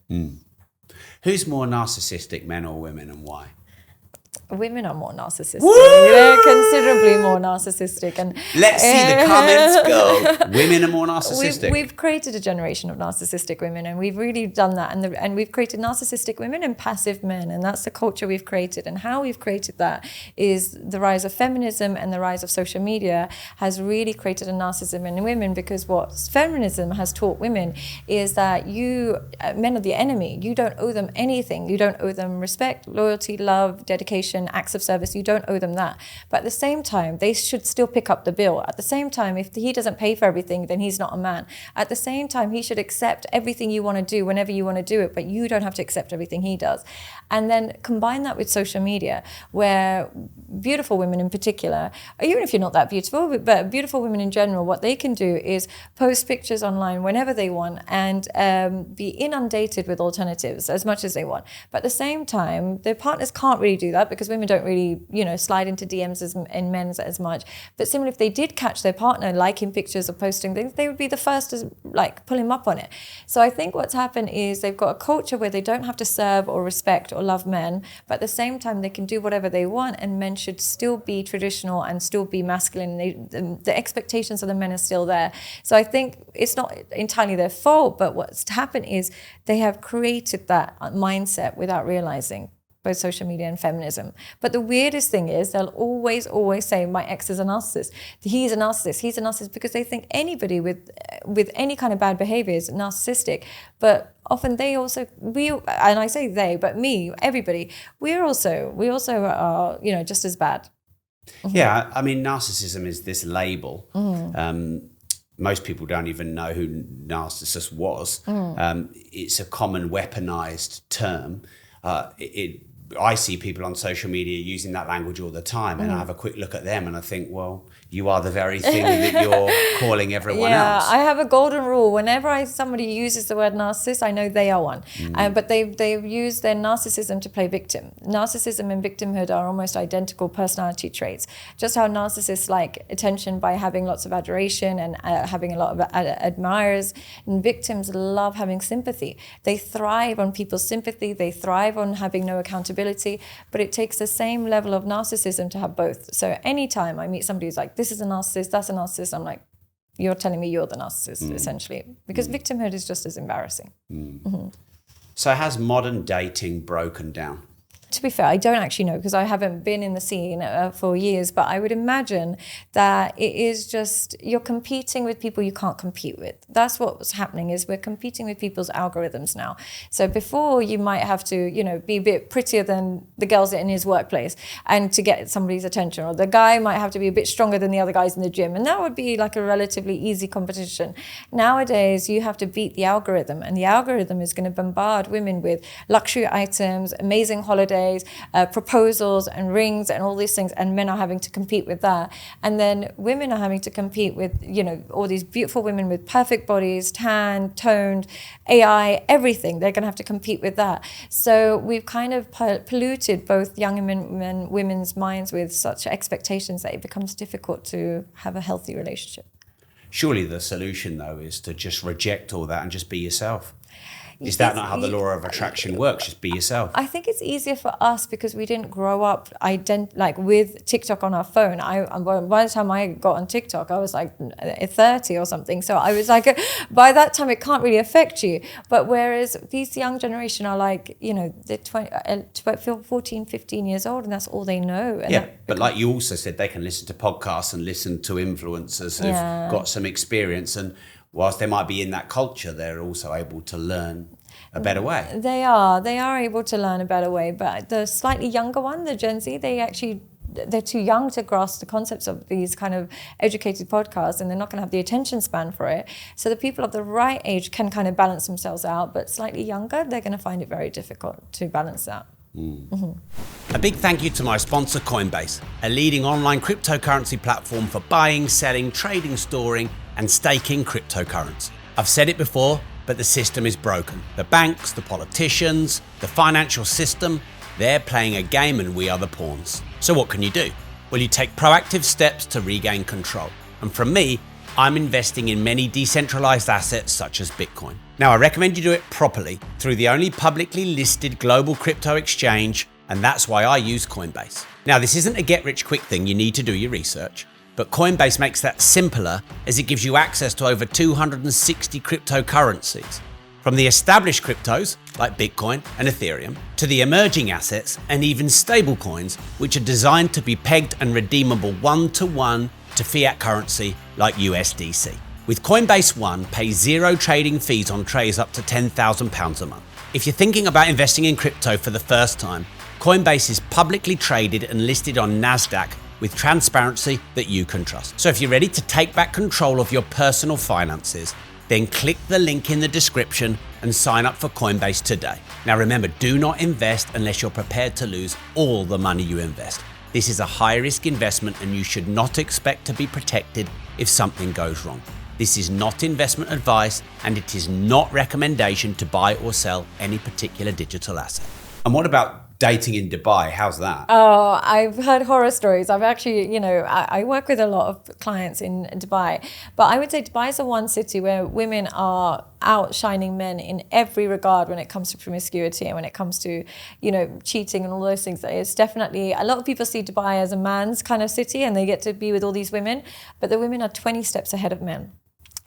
Who's more narcissistic, men or women, and why?
Women are more narcissistic. They're considerably more narcissistic. And
let's see the comments go. Women are more narcissistic.
We've created a generation of narcissistic women, and we've really done that. And we've created narcissistic women and passive men, and that's the culture we've created. And how we've created that is the rise of feminism and the rise of social media has really created a narcissism in women, because what feminism has taught women is that men are the enemy. You don't owe them anything. You don't owe them respect, loyalty, love, dedication, acts of service. You don't owe them that. But at the same time, they should still pick up the bill. At the same time, if he doesn't pay for everything, then he's not a man. At the same time, he should accept everything you want to do whenever you want to do it, but you don't have to accept everything he does. And then combine that with social media, where beautiful women in particular, even if you're not that beautiful, but beautiful women in general, what they can do is post pictures online whenever they want and be inundated with alternatives as much as they want. But at the same time, their partners can't really do that, because women don't really, slide into DMs in men's as much. But similarly, if they did catch their partner liking pictures or posting things, they would be the first to pull him up on it. So I think what's happened is they've got a culture where they don't have to serve or respect or love men, but at the same time they can do whatever they want, and men should still be traditional and still be masculine. The expectations of the men are still there. So I think it's not entirely their fault, but what's happened is they have created that mindset without realizing, both social media and feminism. But the weirdest thing is they'll always say, my ex is a narcissist. He's a narcissist, because they think anybody with any kind of bad behavior is narcissistic. But often and I say they, but me, everybody, we also are, just as bad.
Yeah, I mean, narcissism is this label. Most people don't even know who narcissist was. It's a common weaponized term. I see people on social media using that language all the time, and I have a quick look at them and I think, well, you are the very thing that you're calling everyone else.
I have a golden rule. Whenever somebody uses the word narcissist, I know they are one. But they've used their narcissism to play victim. Narcissism and victimhood are almost identical personality traits. Just how narcissists like attention by having lots of adoration and having a lot of admirers, and victims love having sympathy. They thrive on people's sympathy. They thrive on having no accountability. But it takes the same level of narcissism to have both. So anytime I meet somebody who's like, this is a narcissist, that's a narcissist, I'm like, you're telling me you're the narcissist, essentially. Because victimhood is just as embarrassing.
So has modern dating broken down?
To be fair, I don't actually know, because I haven't been in the scene for years, but I would imagine that it is just, you're competing with people you can't compete with. That's what's happening, is we're competing with people's algorithms now. So before, you might have to, be a bit prettier than the girls in his workplace and to get somebody's attention, or the guy might have to be a bit stronger than the other guys in the gym, and that would be like a relatively easy competition. Nowadays, you have to beat the algorithm, and the algorithm is going to bombard women with luxury items, amazing holidays, proposals and rings and all these things, and men are having to compete with that. And then women are having to compete with, all these beautiful women with perfect bodies, tan, toned, AI, everything. They're going to have to compete with that. So we've kind of polluted both young and women's minds with such expectations that it becomes difficult to have a healthy relationship.
Surely the solution, though, is to just reject all that and just be yourself. Is that not how the law of attraction works? Just be yourself.
I think it's easier for us because we didn't grow up with TikTok on our phone. By the time I got on TikTok, I was like 30 or something. So I was like, by that time, it can't really affect you. But whereas these young generation are like, they're 14, 15 years old, and that's all they know. And
but like you also said, they can listen to podcasts and listen to influencers who've got some experience, and whilst they might be in that culture, they're also able to learn a better way.
They are able to learn a better way. But the slightly younger one, the Gen Z, they're too young to grasp the concepts of these kind of educated podcasts, and they're not going to have the attention span for it. So the people of the right age can kind of balance themselves out, but slightly younger, they're going to find it very difficult to balance that.
A big thank you to my sponsor Coinbase, a leading online cryptocurrency platform for buying, selling, trading, storing and staking cryptocurrency. I've said it before, but the system is broken. The banks, the politicians, the financial system, they're playing a game and we are the pawns. So what can you do? Well, you take proactive steps to regain control. And from me, I'm investing in many decentralized assets such as Bitcoin. Now, I recommend you do it properly through the only publicly listed global crypto exchange, and that's why I use Coinbase. Now, this isn't a get-rich-quick thing. You need to do your research. But Coinbase makes that simpler as it gives you access to over 260 cryptocurrencies. From the established cryptos like Bitcoin and Ethereum to the emerging assets and even stablecoins, which are designed to be pegged and redeemable one-to-one to fiat currency like USDC. With Coinbase One, pay zero trading fees on trades up to £10,000 a month. If you're thinking about investing in crypto for the first time, Coinbase is publicly traded and listed on NASDAQ with transparency that you can trust. So if you're ready to take back control of your personal finances, then click the link in the description and sign up for Coinbase today. Now remember, do not invest unless you're prepared to lose all the money you invest. This is a high-risk investment and you should not expect to be protected if something goes wrong. This is not investment advice and it is not recommendation to buy or sell any particular digital asset. And what about dating in Dubai? How's that?
Oh, I've heard horror stories. I've actually, I work with a lot of clients in Dubai, but I would say Dubai is the one city where women are outshining men in every regard when it comes to promiscuity and when it comes to, cheating and all those things. It's definitely, a lot of people see Dubai as a man's kind of city and they get to be with all these women, but the women are 20 steps ahead of men.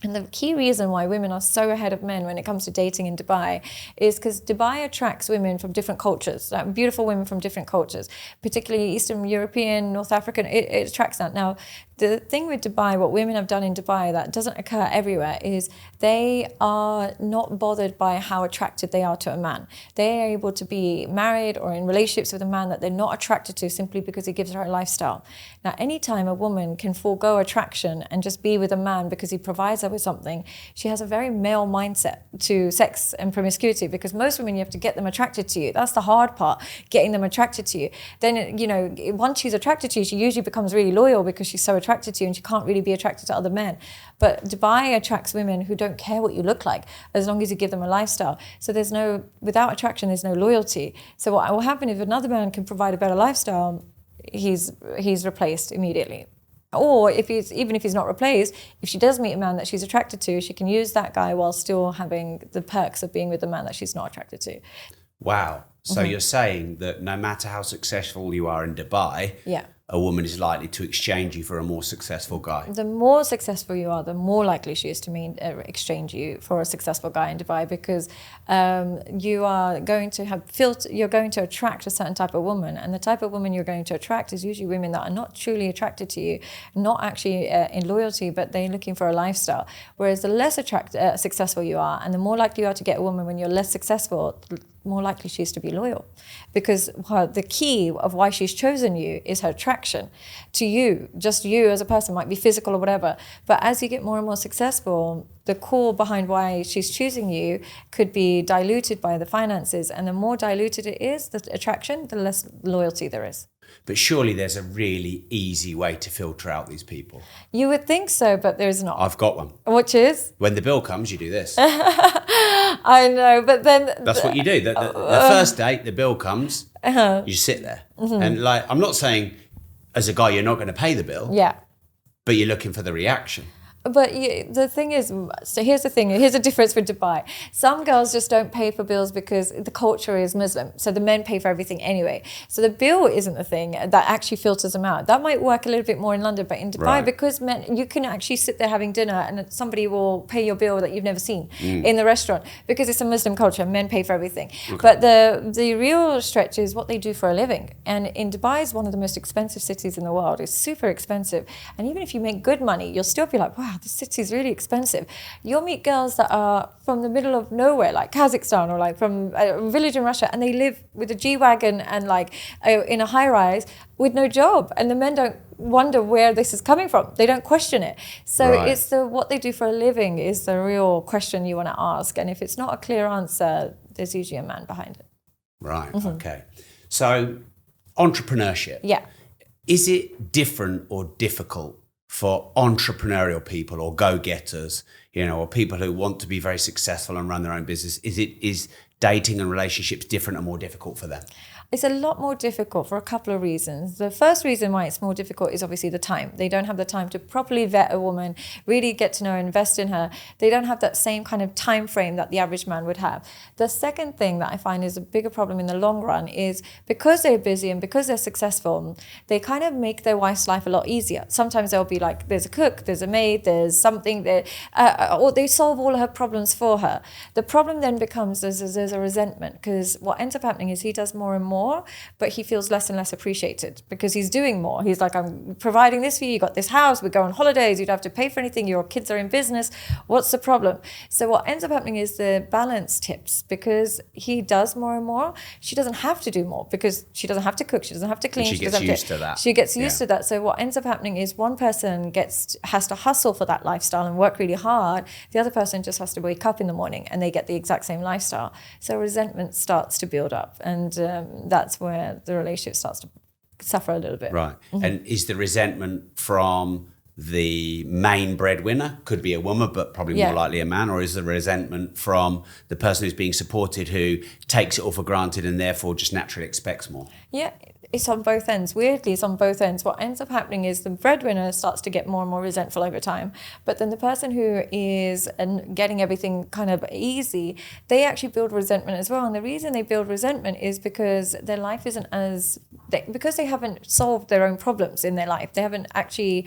And the key reason why women are so ahead of men when it comes to dating in Dubai is because Dubai attracts women from different cultures, like beautiful women from different cultures, particularly Eastern European, North African, it attracts that. Now, the thing with Dubai, what women have done in Dubai that doesn't occur everywhere is they are not bothered by how attracted they are to a man. They are able to be married or in relationships with a man that they're not attracted to simply because he gives her a lifestyle. Now, anytime a woman can forego attraction and just be with a man because he provides her with something, she has a very male mindset to sex and promiscuity, because most women, you have to get them attracted to you. That's the hard part, getting them attracted to you. Then, once she's attracted to you, she usually becomes really loyal because she's so attracted to you and she can't really be attracted to other men. But Dubai attracts women who don't care what you look like as long as you give them a lifestyle. So without attraction, there's no loyalty. So what will happen if another man can provide a better lifestyle, he's replaced immediately. Or even if he's not replaced, if she does meet a man that she's attracted to, she can use that guy while still having the perks of being with a man that she's not attracted to.
Wow. So you're saying that no matter how successful you are in Dubai, a woman is likely to exchange you for a more successful guy. The
more successful you are, the more likely she is to exchange you for a successful guy in Dubai, because you are going to have you're going to attract a certain type of woman, and the type of woman you're going to attract is usually women that are not truly attracted to you, not actually in loyalty, but they're looking for a lifestyle. Whereas the less successful you are, and the more likely you are to get a woman when you're less successful, more likely she is to be loyal, because the key of why she's chosen you is her attraction to you. Just you as a person, might be physical or whatever, but as you get more and more successful, the core behind why she's choosing you could be diluted by the finances, and the more diluted it is, the attraction, the less loyalty there is.
But surely there's a really easy way to filter out these people.
You would think so, but there's not.
I've got one.
Which is?
When the bill comes, you do this.
I know, but then...
That's what you do. The first date, the bill comes, you sit there. And I'm not saying as a guy you're not going to pay the bill.
Yeah.
But you're looking for the reaction.
But the thing is, so here's the thing, here's the difference with Dubai. Some girls just don't pay for bills because the culture is Muslim, so the men pay for everything anyway. So the bill isn't the thing that actually filters them out. That might work a little bit more in London, but in Dubai, because men, you can actually sit there having dinner and somebody will pay your bill that you've never seen in the restaurant, because it's a Muslim culture, men pay for everything. Okay. But the real stretch is what they do for a living. And in Dubai is one of the most expensive cities in the world. It's super expensive. And even if you make good money, you'll still be like, wow, this city is really expensive. You'll meet girls that are from the middle of nowhere, like Kazakhstan, or like from a village in Russia, and they live with a G-Wagon and like in a high-rise with no job. And the men don't wonder where this is coming from. They don't question it. So it's what they do for a living is the real question you want to ask. And if it's not a clear answer, there's usually a man behind it.
Right, okay. So entrepreneurship.
Yeah.
Is it different or difficult for entrepreneurial people or go-getters, or people who want to be very successful and run their own business? Is dating and relationships different and more difficult for them?
It's a lot more difficult for a couple of reasons. The first reason why it's more difficult is obviously the time. They don't have the time to properly vet a woman, really get to know her, invest in her. They don't have that same kind of time frame that the average man would have. The second thing that I find is a bigger problem in the long run is because they're busy and because they're successful, they kind of make their wife's life a lot easier. Sometimes they'll be like, there's a cook, there's a maid, there's something that, or they solve all of her problems for her. The problem then becomes there's a resentment, because what ends up happening is he does more and more, but he feels less and less appreciated because he's doing more. He's like, I'm providing this for you, you got this house, we go on holidays, you don't have to pay for anything, your kids are in business, what's the problem? So what ends up happening is the balance tips, because he does more and more, she doesn't have to do more because she doesn't have to cook, she doesn't have to clean.
She gets used to that.
She gets used to that. So what ends up happening is one person has to hustle for that lifestyle and work really hard. The other person just has to wake up in the morning and they get the exact same lifestyle. So resentment starts to build up, and that's where the relationship starts to suffer a little bit.
Right. Mm-hmm. And is the resentment from the main breadwinner, could be a woman, but probably more likely a man, or is the resentment from the person who's being supported who takes it all for granted and therefore just naturally expects more?
Yeah, it's on both ends. Weirdly, it's on both ends. What ends up happening is the breadwinner starts to get more and more resentful over time. But then the person who is getting everything kind of easy, they actually build resentment as well. And the reason they build resentment is because their life isn't because they haven't solved their own problems in their life. They haven't actually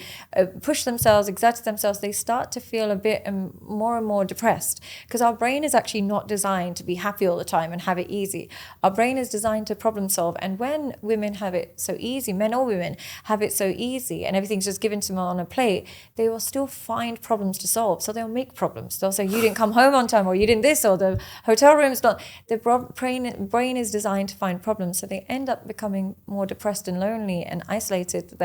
pushed themselves, exerted themselves. They start to feel a bit more and more depressed, because our brain is actually not designed to be happy all the time and have it easy. Our brain is designed to problem solve. And when women have it so easy, men or women have it so easy, and everything's just given to them on a plate, they will still find problems to solve. So they'll make problems. They'll say, you didn't come home on time, or you didn't this, or the hotel room's not. The brain is designed to find problems. So they end up becoming more depressed and lonely and isolated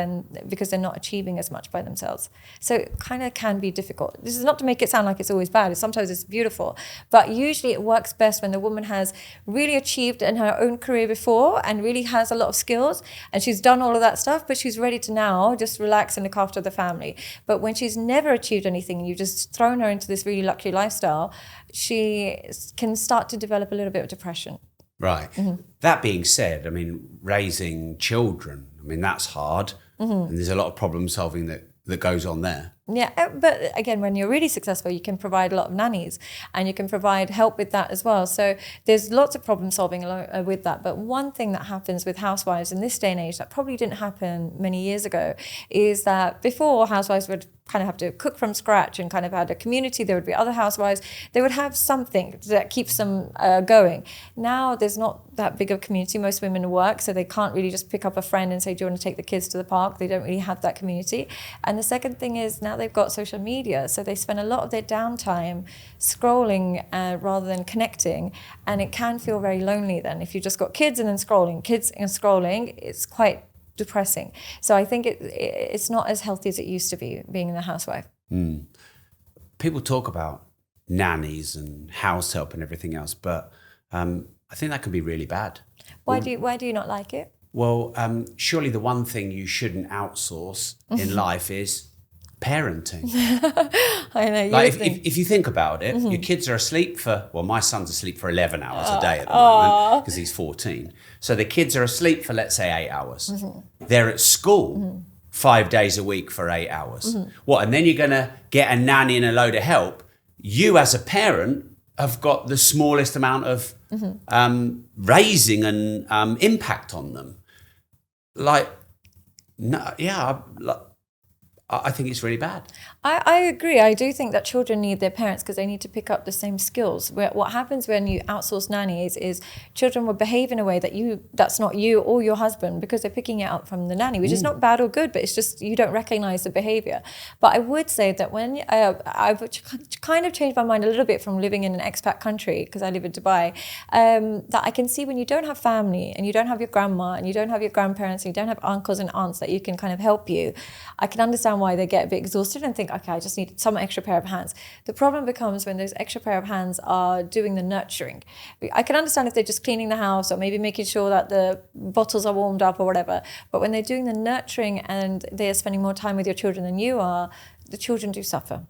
because they're not achieving as much by themselves. So it kind of can be difficult. This is not to make it sound like it's always bad. Sometimes it's beautiful. But usually it works best when the woman has really achieved in her own career before and really has a lot of skills, and she's done all of that stuff, but she's ready to now just relax and look after the family. But when she's never achieved anything and you've just thrown her into this really luxury lifestyle, she can start to develop a little bit of depression.
Right. Mm-hmm. That being said, I mean, raising children, I mean, that's hard. Mm-hmm. And there's a lot of problem solving that goes on there.
Yeah, but again, when you're really successful, you can provide a lot of nannies and you can provide help with that as well. So there's lots of problem solving with that. But one thing that happens with housewives in this day and age that probably didn't happen many years ago is that before, housewives would kind of have to cook from scratch and kind of had a community. There would be other housewives. They would have something that keeps them going. Now there's not that big of a community. Most women work, so they can't really just pick up a friend and say, do you want to take the kids to the park? They don't really have that community. And the second thing is now they've got social media, so they spend a lot of their downtime scrolling rather than connecting, and it can feel very lonely then. If you've just got kids and then scrolling, it's quite depressing. So I think it's not as healthy as it used to be, being a housewife. Mm.
People talk about nannies and house help and everything else, but I think that can be really bad.
Why do you not like it?
Well, surely the one thing you shouldn't outsource in life is parenting.
I know.
Like if you think about it, your kids are asleep my son's asleep for 11 hours a day at the moment because he's 14. So the kids are asleep for, let's say, 8 hours. Mm-hmm. They're at school 5 days a week for 8 hours. Mm-hmm. What? And then you're going to get a nanny and a load of help. You as a parent have got the smallest amount of raising and impact on them. I think it's really bad.
I agree. I do think that children need their parents because they need to pick up the same skills. What happens when you outsource nannies is children will behave in a way that's not you or your husband, because they're picking it up from the nanny, which is not bad or good, but it's just you don't recognize the behavior. But I would say that when I've kind of changed my mind a little bit from living in an expat country, because I live in Dubai, that I can see when you don't have family and you don't have your grandma and you don't have your grandparents and you don't have uncles and aunts that you can kind of help you, I can understand why they get a bit exhausted and think, okay, I just need some extra pair of hands. The problem becomes when those extra pair of hands are doing the nurturing. I can understand if they're just cleaning the house or maybe making sure that the bottles are warmed up or whatever, but when they're doing the nurturing and they're spending more time with your children than you are, the children do suffer.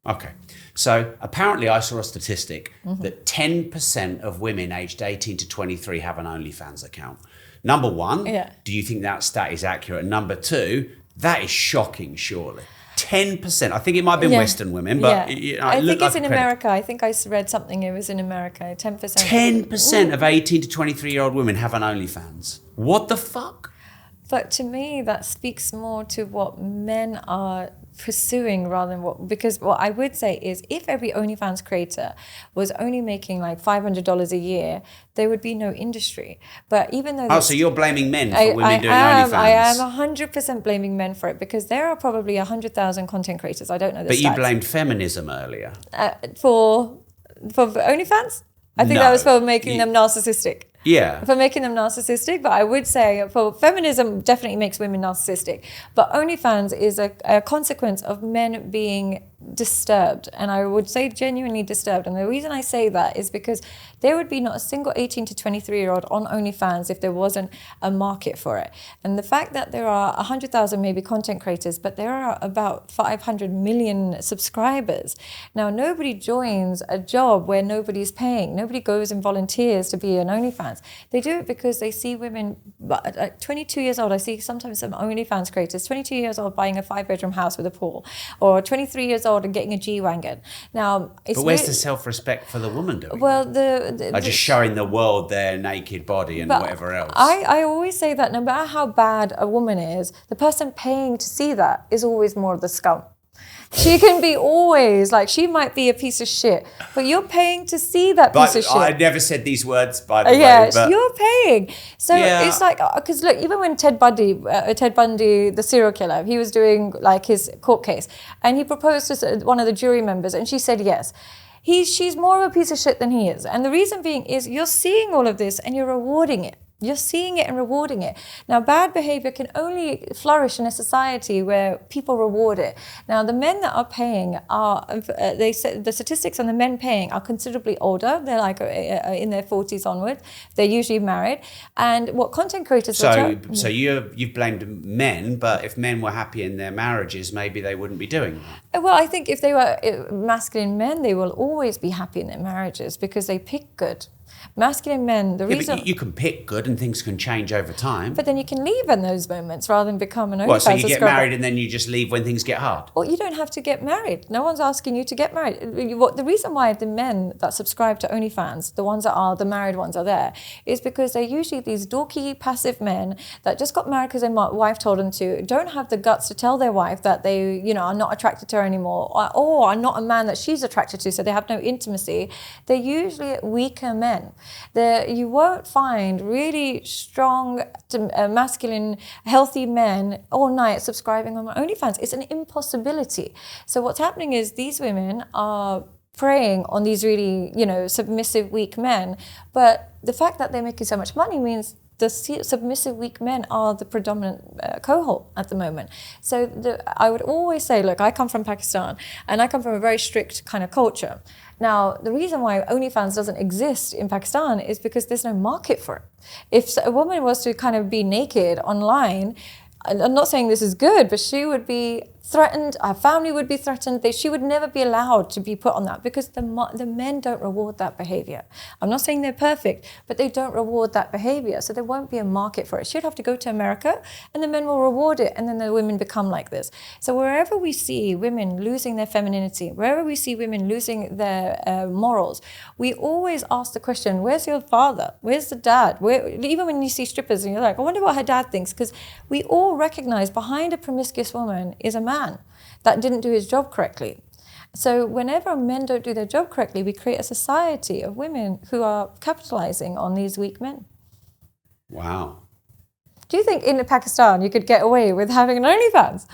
Okay. So apparently I saw a statistic that 10% of women aged 18 to 23 have an OnlyFans account. Number one, do you think that stat is accurate? Number two, that is shocking, surely. 10%. I think it might have been Western women, but
I think it's in America. I think I read something, it was in America, 10%.
10% of 18 to 23-year-old women have an OnlyFans. What the fuck?
But to me, that speaks more to what men are pursuing rather than because what I would say is if every OnlyFans creator was only making like $500 a year, there would be no industry. But even though... so you're blaming men for women doing OnlyFans? I am 100% blaming men for it because there are probably 100,000 content creators. I don't know the stats.
But you blamed feminism earlier.
For OnlyFans? I think that was for making them narcissistic.
Yeah.
For making them narcissistic, but I would say for feminism definitely makes women narcissistic. But OnlyFans is a consequence of men being disturbed, and I would say genuinely disturbed. And the reason I say that is because there would be not a single 18 to 23-year-old on OnlyFans if there wasn't a market for it. And the fact that there are 100,000 maybe content creators, but there are about 500 million subscribers. Now, nobody joins a job where nobody's paying. Nobody goes and volunteers to be an OnlyFans. They do it because they see women, at 22 years old, I see sometimes some OnlyFans creators, 22 years old buying a 5-bedroom house with a pool, or 23 years old and getting a G-Wagon. Now, it's
but where's the self-respect for the woman doing
that?
Just showing the world their naked body and whatever else.
I always say that no matter how bad a woman is, the person paying to see that is always more of the scum. She can be always, like, she might be a piece of shit, but you're paying to see that piece of shit.
I never said these words, by the way.
Yeah, you're paying. So it's like, because look, even when Ted Bundy, the serial killer, he was doing like his court case, and he proposed to one of the jury members, and she said yes. She's more of a piece of shit than he is. And the reason being is you're seeing all of this and you're rewarding it. You're seeing it and rewarding it. Now, bad behavior can only flourish in a society where people reward it. Now, the men that are paying they say the statistics on the men paying are considerably older. They're like in their 40s onward. They're usually married. And what content creators...
So you've blamed men, but if men were happy in their marriages, maybe they wouldn't be doing that.
Well, I think if they were masculine men, they will always be happy in their marriages because they pick good. Masculine men, the reason...
But you can pick good and things can change over time.
But then you can leave in those moments rather than become an OnlyFans
What, so you get married and then you just leave when things get hard?
Well, you don't have to get married. No one's asking you to get married. The reason why the men that subscribe to OnlyFans, the ones that are the married ones are there, is because they're usually these dorky, passive men that just got married because their wife told them to, don't have the guts to tell their wife that they, are not attracted to her anymore, or are not a man that she's attracted to, so they have no intimacy. They're usually weaker men. You won't find really strong, masculine, healthy men all night subscribing on OnlyFans. It's an impossibility. So what's happening is these women are preying on these really, submissive, weak men. But the fact that they're making so much money means the submissive, weak men are the predominant cohort at the moment. So I would always say, look, I come from Pakistan and I come from a very strict kind of culture. Now, the reason why OnlyFans doesn't exist in Pakistan is because there's no market for it. If a woman was to kind of be naked online, I'm not saying this is good, but she would be threatened, our family would be threatened, she would never be allowed to be put on that because the men don't reward that behavior. I'm not saying they're perfect, but they don't reward that behavior, so there won't be a market for it. She'd have to go to America and the men will reward it, and then the women become like this. So wherever we see women losing their femininity, wherever we see women losing their morals, we always ask the question, where's your father? Where's the dad? Even when you see strippers and you're like, I wonder what her dad thinks, because we all recognize behind a promiscuous woman is a man that didn't do his job correctly. So whenever men don't do their job correctly, we create a society of women who are capitalizing on these weak men.
Wow.
Do you think in Pakistan you could get away with having an OnlyFans?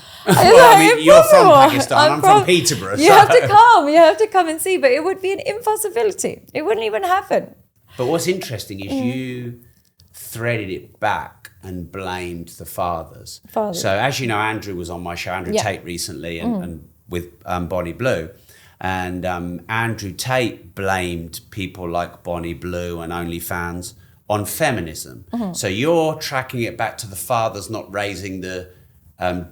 You're from Pakistan, I'm from Peterborough.
You have to come and see, but it would be an impossibility. It wouldn't even happen.
But what's interesting is you threaded it back and blamed the fathers. So as you know, Andrew was on my show, Andrew Tate recently, and with Bonnie Blue. And Andrew Tate blamed people like Bonnie Blue and OnlyFans on feminism. So you're tracking it back to the fathers not raising the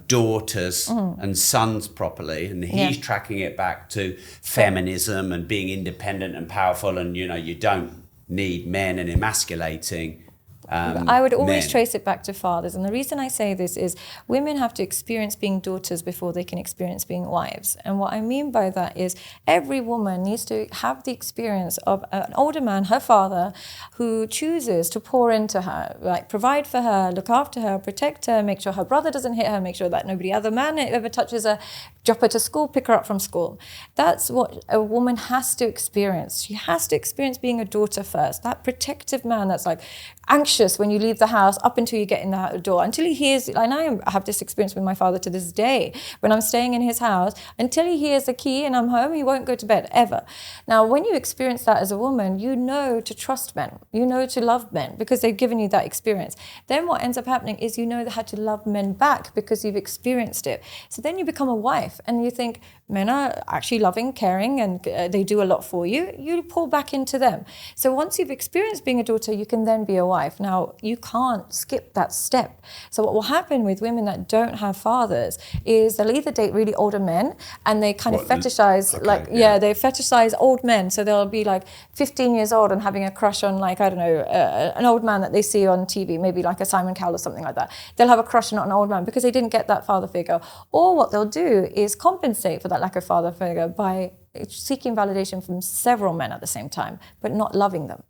daughters and sons properly, and he's tracking it back to feminism and being independent and powerful, and you don't need men and emasculating.
I would always
men.
trace it back to fathers. And the reason I say this is women have to experience being daughters before they can experience being wives. And what I mean by that is every woman needs to have the experience of an older man, her father, who chooses to pour into her, like provide for her, look after her, protect her, make sure her brother doesn't hit her, make sure that nobody other man ever touches her, drop her to school, pick her up from school. That's what a woman has to experience. She has to experience being a daughter first. That protective man that's like anxious when you leave the house up until you get in the door, until he hears, and I have this experience with my father to this day, when I'm staying in his house, until he hears the key and I'm home, he won't go to bed, ever. Now, when you experience that as a woman, you know to trust men, you know to love men, because they've given you that experience. Then what ends up happening is you know how to love men back because you've experienced it. So then you become a wife and you think, men are actually loving, caring, and they do a lot for you. You pour back into them. So once you've experienced being a daughter, you can then be a wife. Now, you can't skip that step. So what will happen with women that don't have fathers is they'll either date really older men and they kind of fetishize, they fetishize old men. So they'll be like 15 years old and having a crush on, like, I don't know, an old man that they see on TV, maybe like a Simon Cowell or something like that. They'll have a crush on an old man because they didn't get that father figure. Or what they'll do is compensate for that lack of father figure by seeking validation from several men at the same time, but not loving them.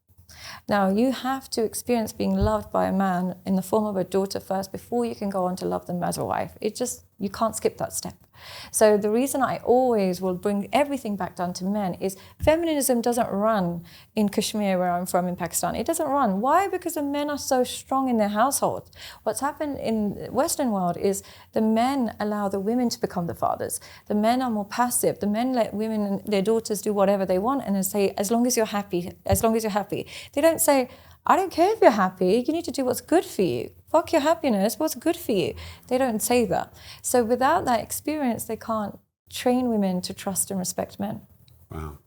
Now, you have to experience being loved by a man in the form of a daughter first before you can go on to love them as a wife. You can't skip that step. So the reason I always will bring everything back down to men is feminism doesn't run in Kashmir, where I'm from, in Pakistan. It doesn't run. Why? Because the men are so strong in their household. What's happened in the Western world is the men allow the women to become the fathers. The men are more passive. The men let women and their daughters do whatever they want and they say, as long as you're happy, as long as you're happy. They don't say, I don't care if you're happy, you need to do what's good for you. Fuck your happiness, what's good for you? They don't say that. So without that experience, they can't train women to trust and respect men.
Wow.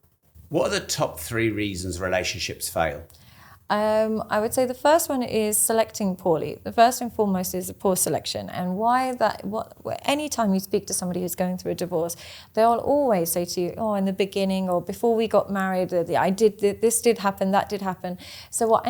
What are the top 3 reasons relationships fail?
I would say the first one is selecting poorly. The first and foremost is a poor selection. And why that? Anytime you speak to somebody who's going through a divorce, they'll always say to you, oh, in the beginning or before we got married, this did happen, that did happen. So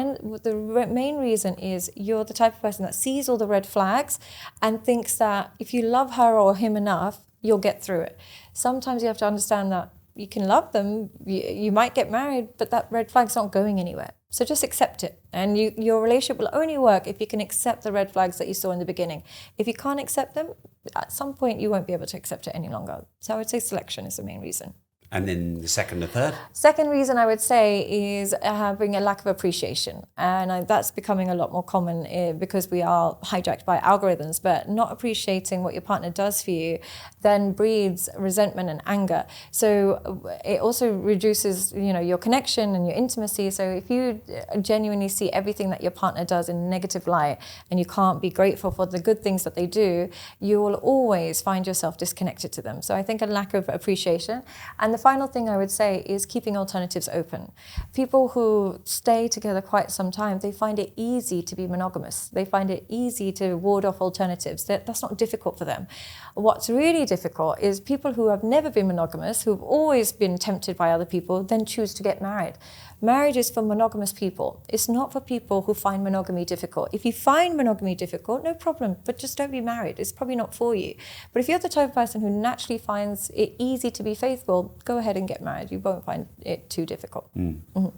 the main reason is you're the type of person that sees all the red flags and thinks that if you love her or him enough, you'll get through it. Sometimes you have to understand that you can love them, you might get married, but that red flag's not going anywhere. So just accept it. And your relationship will only work if you can accept the red flags that you saw in the beginning. If you can't accept them, at some point you won't be able to accept it any longer. So I would say selection is the main reason.
And then the second or third?
Second reason I would say is having a lack of appreciation. And that's becoming a lot more common because we are hijacked by algorithms, but not appreciating what your partner does for you then breeds resentment and anger. So it also reduces, your connection and your intimacy. So if you genuinely see everything that your partner does in a negative light and you can't be grateful for the good things that they do, you will always find yourself disconnected to them. So I think a lack of appreciation. And the final thing I would say is keeping alternatives open. People who stay together quite some time, they find it easy to be monogamous. They find it easy to ward off alternatives. That's not difficult for them. What's really difficult is people who have never been monogamous, who've always been tempted by other people, then choose to get married. Marriage is for monogamous people. It's not for people who find monogamy difficult. If you find monogamy difficult, no problem, but just don't be married. It's probably not for you. But if you're the type of person who naturally finds it easy to be faithful, go ahead and get married. You won't find it too difficult. Mm. Mm-hmm.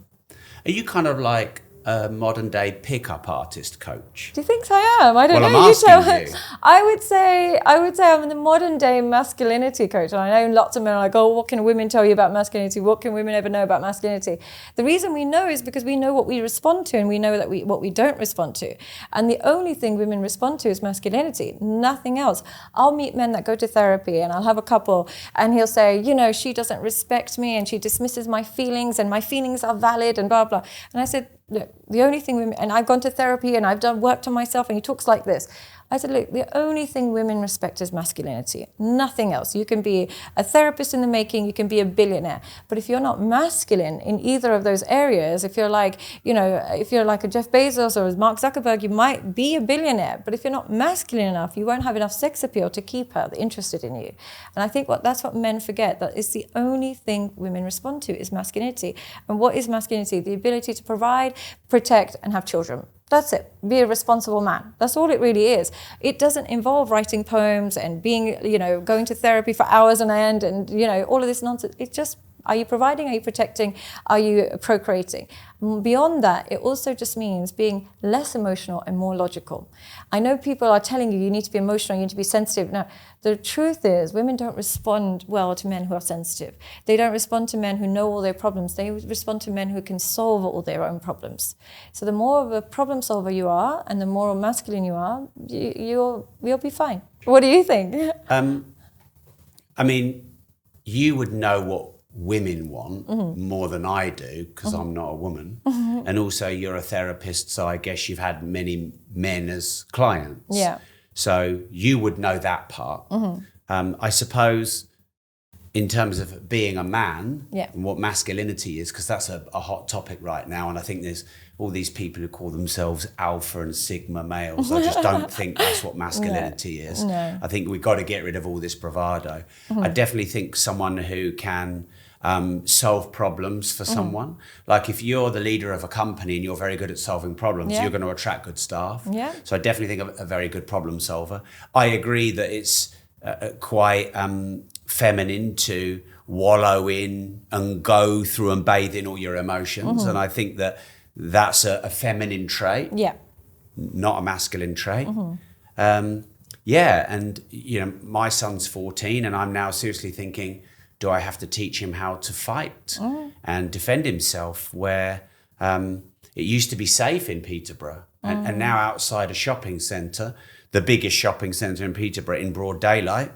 Are you kind of like a modern day pickup artist coach?
Do you think I am? I don't know.
I'm asking you.
I would say I'm the modern day masculinity coach. And I know lots of men are like, oh, what can women tell you about masculinity? What can women ever know about masculinity? The reason we know is because we know what we respond to and we know that what we don't respond to. And the only thing women respond to is masculinity, nothing else. I'll meet men that go to therapy and I'll have a couple and he'll say, she doesn't respect me and she dismisses my feelings and my feelings are valid and blah, blah. And I said, look, the only thing and I've gone to therapy and I've worked on myself, and he talks like this. I said, look, the only thing women respect is masculinity, nothing else. You can be a therapist in the making, you can be a billionaire. But if you're not masculine in either of those areas, if you're like, if you're like a Jeff Bezos or Mark Zuckerberg, you might be a billionaire. But if you're not masculine enough, you won't have enough sex appeal to keep her interested in you. And I think that's what men forget, that it's the only thing women respond to is masculinity. And what is masculinity? The ability to provide, protect, and have children. That's it. Be a responsible man. That's all it really is. It doesn't involve writing poems and being, going to therapy for hours on end and, all of this nonsense. It's just, are you providing? Are you protecting? Are you procreating? Beyond that, it also just means being less emotional and more logical. I know people are telling you need to be emotional, you need to be sensitive. No, the truth is women don't respond well to men who are sensitive. They don't respond to men who know all their problems. They respond to men who can solve all their own problems. So the more of a problem solver you are and the more masculine you are, you'll be fine. What do you think?
I mean, you would know what women want more than I do because I'm not a woman. And also you're a therapist, so I guess you've had many men as clients.
Yeah.
So you would know that part. I suppose in terms of being a man and what masculinity is, because that's a hot topic right now. And I think there's all these people who call themselves alpha and sigma males. I just don't think that's what masculinity is.
No.
I think we've got to get rid of all this bravado. I definitely think someone who can solve problems for someone. Like if you're the leader of a company and you're very good at solving problems, you're going to attract good staff.
Yeah.
So I definitely think a very good problem solver. I agree that it's quite feminine to wallow in and go through and bathe in all your emotions. And I think that that's a feminine trait, not a masculine trait. And my son's 14 and I'm now seriously thinking, do I have to teach him how to fight and defend himself, where it used to be safe in Peterborough and now outside a shopping centre, the biggest shopping centre in Peterborough, in broad daylight,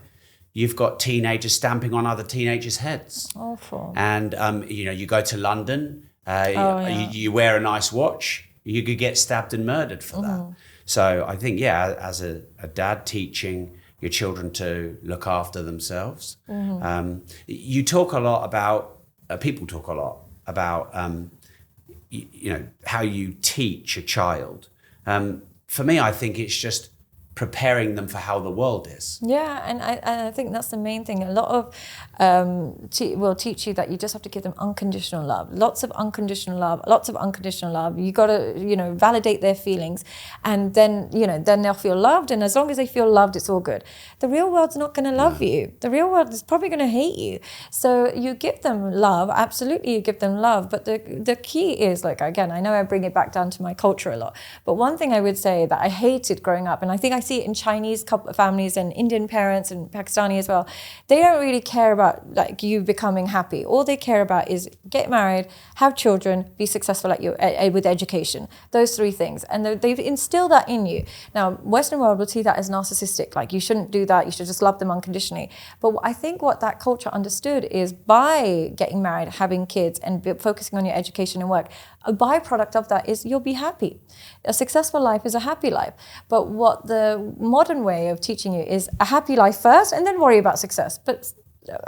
you've got teenagers stamping on other teenagers' heads.
Awful.
And, you go to London, you wear a nice watch, you could get stabbed and murdered for that. So I think, as a dad, teaching your children to look after themselves. You talk a lot about, people talk a lot about, how you teach a child. For me, I think it's just preparing them for how the world is.
Yeah, and I think that's the main thing. A lot of will teach you that you just have to give them unconditional love. Lots of unconditional love. You got to, validate their feelings, and then they'll feel loved. And as long as they feel loved, it's all good. The real world's not going to love you. The real world is probably going to hate you. So you give them love. Absolutely, you give them love. But the key is, like, again, I know I bring it back down to my culture a lot. But one thing I would say that I hated growing up, and I think I see it in Chinese families and Indian parents and Pakistani as well, they don't really care about like you becoming happy. All they care about is get married, have children, be successful with education. Those three things. And they've instilled that in you. Now, Western world will see that as narcissistic. Like, you shouldn't do that. You should just love them unconditionally. But I think what that culture understood is by getting married, having kids, and focusing on your education and work, a byproduct of that is you'll be happy. A successful life is a happy life. But what the modern way of teaching you is a happy life first and then worry about success. But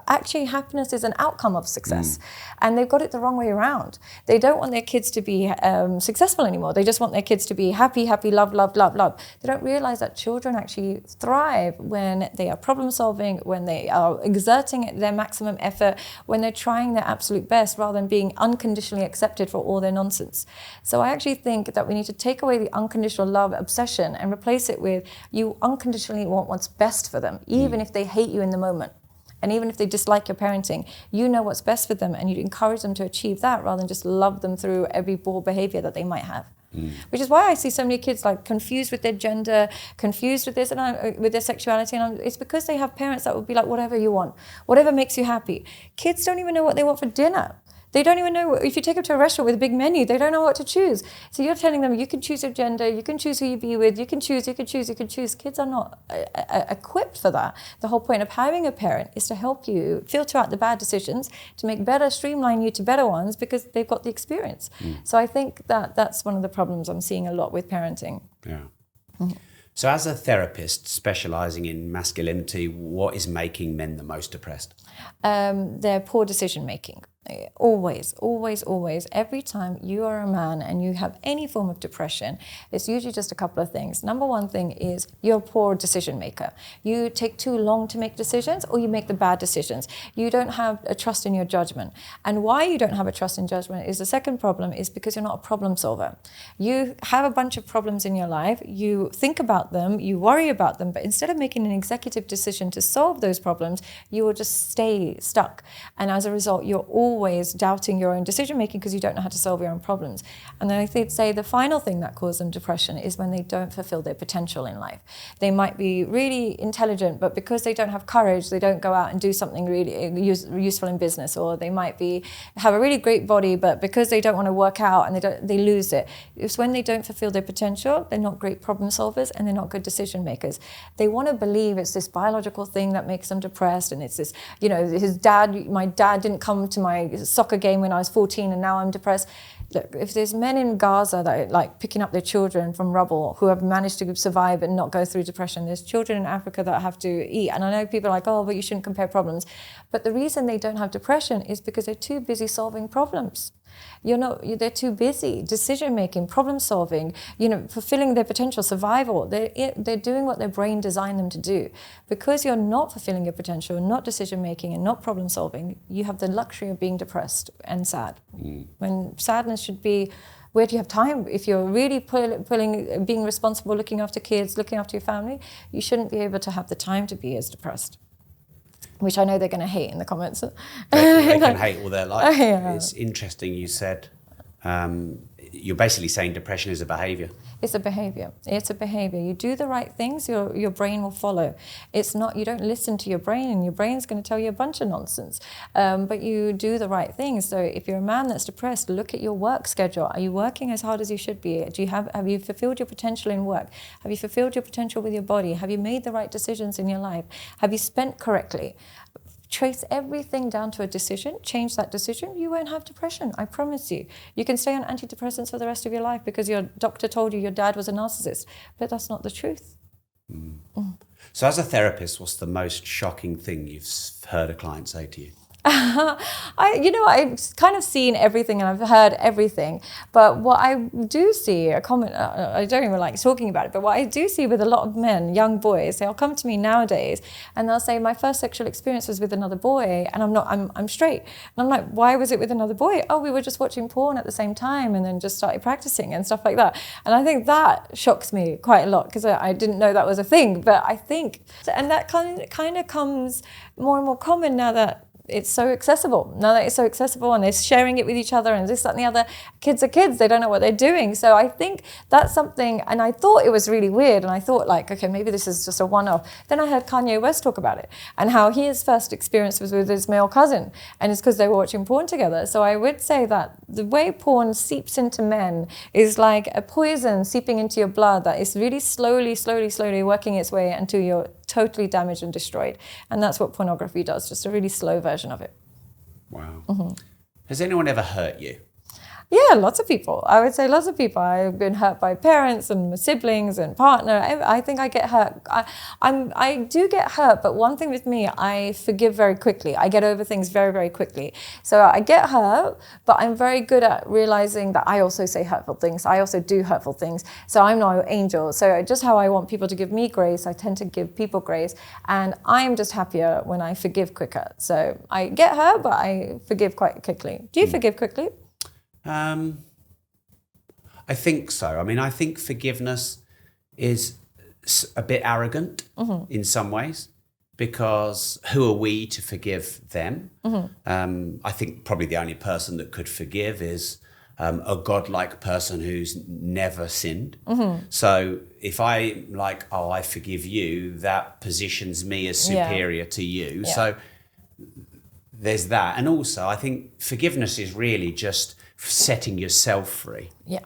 actually, happiness is an outcome of success. And they've got it the wrong way around. They don't want their kids to be successful anymore. They just want their kids to be happy, love. They don't realize that children actually thrive when they are problem solving, when they are exerting their maximum effort, when they're trying their absolute best rather than being unconditionally accepted for all their nonsense. So I actually think that we need to take away the unconditional love obsession and replace it with you unconditionally want what's best for them, even if they hate you in the moment. And even if they dislike your parenting, you know what's best for them and you encourage them to achieve that rather than just love them through every poor behavior that they might have. Which is why I see so many kids like confused with their gender, confused with this and with their sexuality. And it's because they have parents that will be like, whatever you want, whatever makes you happy. Kids don't even know what they want for dinner. They don't even know, if you take them to a restaurant with a big menu, they don't know what to choose. So you're telling them you can choose your gender, you can choose who you be with, you can choose. Kids are not equipped for that. The whole point of having a parent is to help you filter out the bad decisions, to make better, streamline you to better ones because they've got the experience. So I think that that's one of the problems I'm seeing a lot with parenting.
Yeah. So as a therapist specializing in masculinity, what is making men the most depressed?
Their poor decision making. Always, always, always. Every time you are a man and you have any form of depression, it's usually just a couple of things. Number one thing is you're a poor decision maker. You take too long to make decisions, or you make the bad decisions. You don't have a trust in your judgment. And why you don't have a trust in judgment is the second problem, is because you're not a problem solver. You have a bunch of problems in your life, you think about them, you worry about them, but instead of making an executive decision to solve those problems, you will just stay stuck. And as a result, you're always doubting your own decision making because you don't know how to solve your own problems. And then I think say the final thing that causes them depression is when they don't fulfill their potential in life. They might be really intelligent, but because they don't have courage, they don't go out and do something really useful in business. Or they might have a really great body, but because they don't want to work out and they lose it. It's when they don't fulfill their potential, they're not great problem solvers and they're not good decision makers. They want to believe it's this biological thing that makes them depressed, and it's this, my dad didn't come to my soccer game when I was 14 and now I'm depressed. Look, if there's men in Gaza that are like picking up their children from rubble who have managed to survive and not go through depression, there's children in Africa that have to eat. And I know people are like, oh, but you shouldn't compare problems. But the reason they don't have depression is because they're too busy solving problems. They're too busy decision making, problem solving, fulfilling their potential, survival. They're doing what their brain designed them to do. Because you're not fulfilling your potential, not decision making, and not problem solving, you have the luxury of being depressed and sad. When sadness should be, where do you have time? If you're really being responsible, looking after kids, looking after your family, you shouldn't be able to have the time to be as depressed. Which I know they're going to hate in the comments.
They can hate all their life.
Yeah.
It's interesting you said, you're basically saying depression is a behavior.
It's a behavior. It's a behavior. You do the right things, your brain will follow. It's not, you don't listen to your brain, and your brain's going to tell you a bunch of nonsense. But you do the right things. So if you're a man that's depressed, look at your work schedule. Are you working as hard as you should be? Have you fulfilled your potential in work? Have you fulfilled your potential with your body? Have you made the right decisions in your life? Have you spent correctly? Trace everything down to a decision, change that decision, you won't have depression, I promise you. You can stay on antidepressants for the rest of your life because your doctor told you your dad was a narcissist, but that's not the truth.
So as a therapist, what's the most shocking thing you've heard a client say to you?
I've kind of seen everything and I've heard everything, but what I do see, I don't even like talking about it, but what I do see with a lot of men, young boys, they'll come to me nowadays and they'll say, my first sexual experience was with another boy and I'm straight. And I'm like, why was it with another boy? Oh, we were just watching porn at the same time and then just started practicing and stuff like that. And I think that shocks me quite a lot because I didn't know that was a thing, but I think, and that kind of comes more and more common now that it's so accessible. Now that it's so accessible and they're sharing it with each other and this, that and the other, kids are kids, they don't know what they're doing. So I think that's something, and I thought it was really weird and I thought like, okay, maybe this is just a one-off. Then I heard Kanye West talk about it and how his first experience was with his male cousin, and it's because they were watching porn together. So I would say that the way porn seeps into men is like a poison seeping into your blood that is really slowly working its way until you're totally damaged and destroyed. And that's what pornography does, just a really slow version of it.
Wow. Has anyone ever hurt you?
Yeah, lots of people. I would say lots of people. I've been hurt by parents and my siblings and partner. I think I get hurt. I do get hurt, but one thing with me, I forgive very quickly. I get over things very, very quickly. So I get hurt, but I'm very good at realizing that I also say hurtful things. I also do hurtful things. So I'm not an angel. So just how I want people to give me grace, I tend to give people grace. And I'm just happier when I forgive quicker. So I get hurt, but I forgive quite quickly. Do you forgive quickly?
I think so. I mean, I think forgiveness is a bit arrogant in some ways, because who are we to forgive them? I think probably the only person that could forgive is a godlike person who's never sinned. So if I like, oh, I forgive you, that positions me as superior to you. Yeah. So there's that. And also I think forgiveness is really just setting yourself free. Yeah.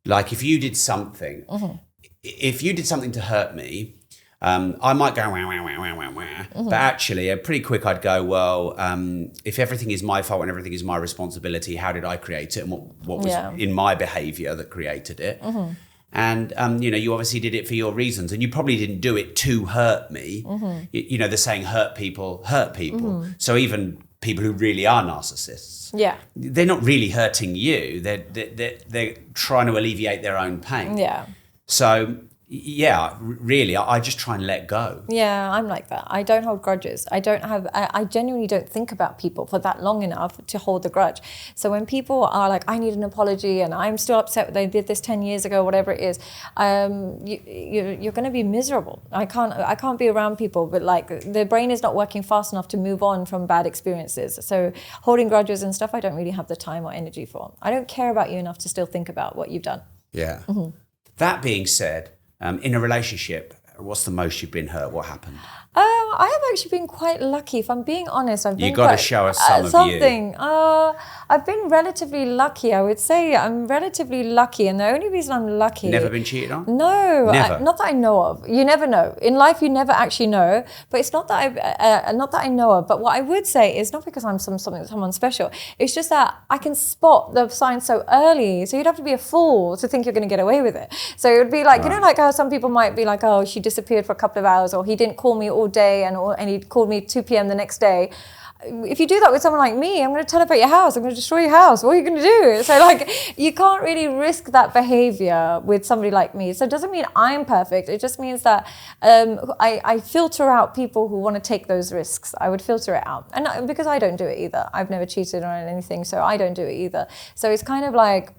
Like if you did something, to hurt me, I might go wah, wah, wah, wah, wah, wah. But actually, pretty quick I'd go, well, if everything is my fault and everything is my responsibility, how did I create it, and what was in my behaviour that created it? And, you obviously did it for your reasons, and you probably didn't do it to hurt me. The saying, hurt people. So even people who really are narcissists, they're not really hurting you. They're trying to alleviate their own pain.
Yeah.
So, really, I just try and let go.
Yeah, I'm like that. I don't hold grudges. I genuinely don't think about people for that long enough to hold the grudge. So when people are like, I need an apology and I'm still upset they did this 10 years ago, whatever it is, you're going to be miserable. I can't be around people, but like the brain is not working fast enough to move on from bad experiences. So holding grudges and stuff, I don't really have the time or energy for. I don't care about you enough to still think about what you've done.
Yeah. That being said, in a relationship, what's the most you've been hurt? What happened?
I have actually been quite lucky. If I'm being honest,
You've got to show us some of
something. I've been relatively lucky. I would say I'm relatively lucky, and the only reason I'm lucky.
Never been cheated on?
No,
Never.
Not that I know of. You never know. In life, you never actually know. But it's not that I know of. But what I would say is not because I'm someone special. It's just that I can spot the signs so early. So you'd have to be a fool to think you're going to get away with it. So it would be like, like how some people might be like, oh, she disappeared for a couple of hours, or he didn't call me all day, and he called me 2 p.m. the next day. If you do that with someone like me, I'm going to tear up at your house. I'm going to destroy your house. What are you going to do? So like, you can't really risk that behavior with somebody like me. So it doesn't mean I'm perfect. It just means that I filter out people who want to take those risks. I would filter it out. And because I don't do it either. I've never cheated on anything, so I don't do it either. So it's kind of like,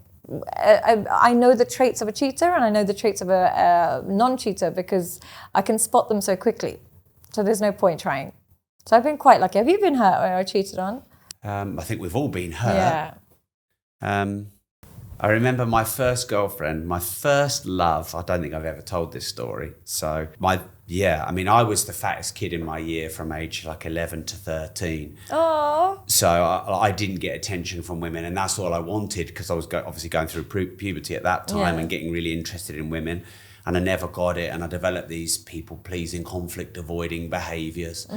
I know the traits of a cheater and I know the traits of a non-cheater because I can spot them so quickly. So there's no point trying. So I've been quite lucky. Have you been hurt or cheated on?
I think we've all been hurt. Yeah. I remember my first girlfriend, my first love. I don't think I've ever told this story. So I was the fattest kid in my year from age like 11 to 13.
Oh.
So I didn't get attention from women, and that's all I wanted because I was obviously going through puberty at that time and getting really interested in women. And I never got it, and I developed these people-pleasing, conflict-avoiding behaviours.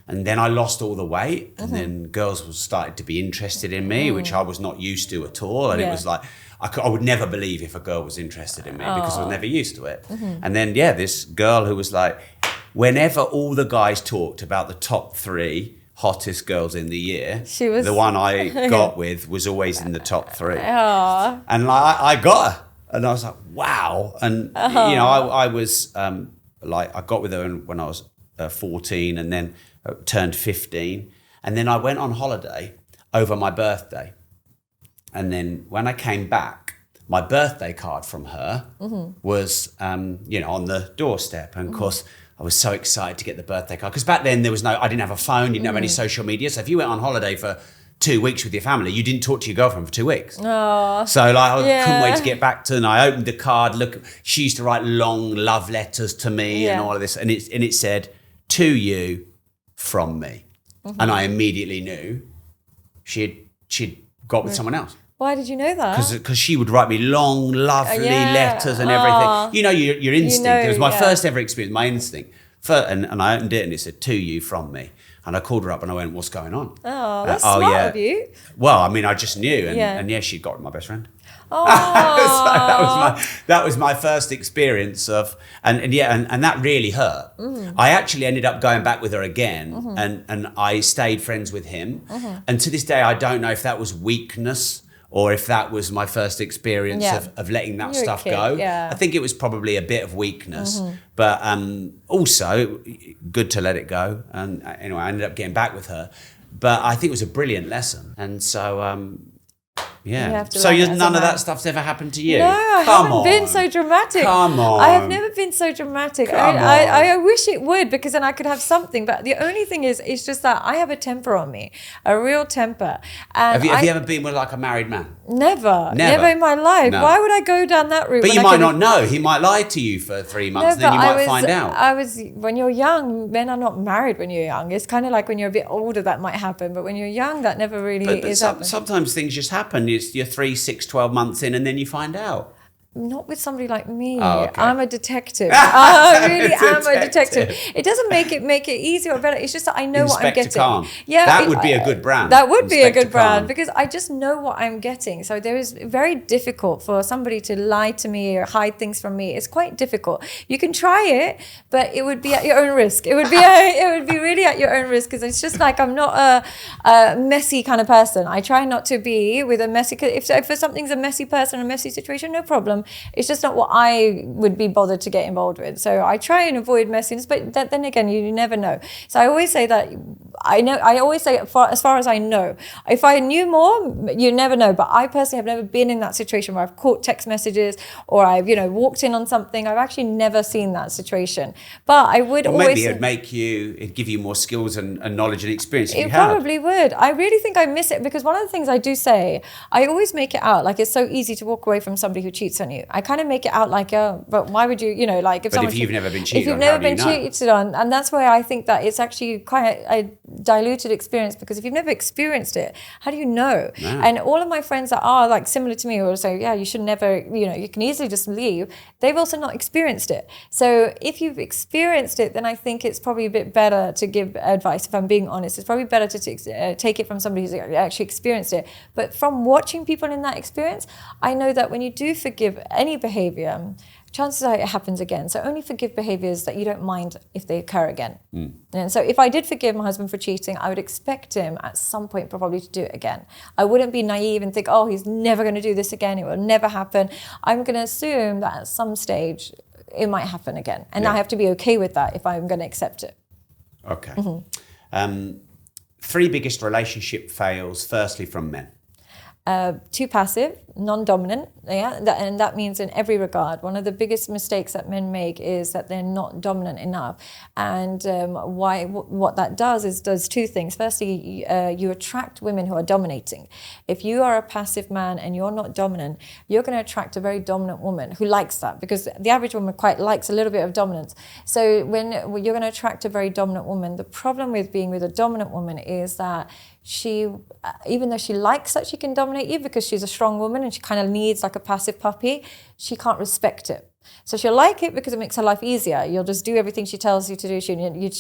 And then I lost all the weight, and then girls started to be interested in me, which I was not used to at all. And it was like, I would never believe if a girl was interested in me because I was never used to it. And then, this girl who was like, whenever all the guys talked about the top 3 hottest girls in the year, the one I got with was always in the top 3. And I got her. And I was like, wow. And, I was I got with her when I was 14 and then turned 15. And then I went on holiday over my birthday. And then when I came back, my birthday card from her was, on the doorstep. And of course, I was so excited to get the birthday card. Because back then I didn't have a phone, didn't have any social media. So if you went on holiday for 2 weeks with your family, you didn't talk to your girlfriend for 2 weeks.
Oh,
so I couldn't wait to get back to her. And I opened the card. Look, she used to write long love letters to me and all of this. And it said, to you, from me. And I immediately knew she'd got with someone else.
Why did you know that?
Because she would write me long, lovely letters and everything. Your instinct. It was my first ever experience, my instinct. And I opened it and it said, to you, from me. And I called her up and I went, what's going on?
Oh, that's smart of you.
Well, I just knew. And she'd got with my best friend.
Oh.
So that was my first experience of, and that really hurt. I actually ended up going back with her again and I stayed friends with him. And to this day, I don't know if that was weakness or if that was my first experience of letting that stuff go. I think it was probably a bit of weakness, but also good to let it go. And anyway, I ended up getting back with her. But I think it was a brilliant lesson. And so, so none of that stuff's ever happened to you?
No, I haven't been so dramatic.
Come on.
I have never been so dramatic. I wish it would, because then I could have something. But the only thing is, it's just that I have a temper on me, a real temper. And
have you ever been with like a married man?
Never in my life. No. Why would I go down that route?
But you might not know. He might lie to you for 3 months, and then you might find out.
When you're young, men are not married when you're young. It's kind of like when you're a bit older that might happen. But when you're young, that never really is happening.
Sometimes things just happen. You're 3, 6, 12 months in and then you find out.
Not with somebody like me.
Oh, okay.
I'm a detective. I really am a detective. It doesn't make it easier or better. It's just that I know what I'm
Inspector
getting.
Khan.
Yeah,
That would be a good brand.
That would be a
Inspector
good brand
Khan.
because I just know what I'm getting. So there is very difficult for somebody to lie to me or hide things from me. It's quite difficult. You can try it, but it would be at your own risk. It would be really at your own risk because it's just like I'm not a messy kind of person. I try not to be with a messy. If something's a messy person, a messy situation, no problem. It's just not what I would be bothered to get involved with. So I try and avoid messiness, but then again, you never know. So I always say that I always say as far as I know. If I knew more, you never know. But I personally have never been in that situation where I've caught text messages or I've walked in on something. I've actually never seen that situation. But I would always.
Maybe it'd give you more skills and knowledge and experience.
It probably would. I really think I miss it because one of the things I do say, I always make it out like it's so easy to walk away from somebody who cheats on you. I kind of make it out like, but why would you,
if you've never been cheated on,
if you've never been cheated on, and that's why I think that it's actually quite a diluted experience because if you've never experienced it, how do you know?
No.
And all of my friends that are like similar to me will say, yeah, you should never, you can easily just leave. They've also not experienced it. So if you've experienced it, then I think it's probably a bit better to give advice. If I'm being honest, it's probably better to take it from somebody who's actually experienced it. But from watching people in that experience, I know that when you do forgive any behavior, chances are it happens again. So only forgive behaviors that you don't mind if they occur again. And so if I did forgive my husband for cheating, I would expect him at some point probably to do it again. I wouldn't be naive and think, oh, he's never going to do this again. It will never happen. I'm going to assume that at some stage it might happen again. And I have to be okay with that if I'm going to accept it.
Okay. 3 biggest relationship fails, firstly from men.
Too passive, non-dominant, and that means in every regard. One of the biggest mistakes that men make is that they're not dominant enough, and what that does 2 things. Firstly, you attract women who are dominating. If you are a passive man and you're not dominant, you're going to attract a very dominant woman who likes that because the average woman quite likes a little bit of dominance. So when you're going to attract a very dominant woman, the problem with being with a dominant woman is that she, even though she likes that she can dominate you because she's a strong woman and she kind of needs like a passive puppy, she can't respect it. So she'll like it because it makes her life easier. You'll just do everything she tells you to do. She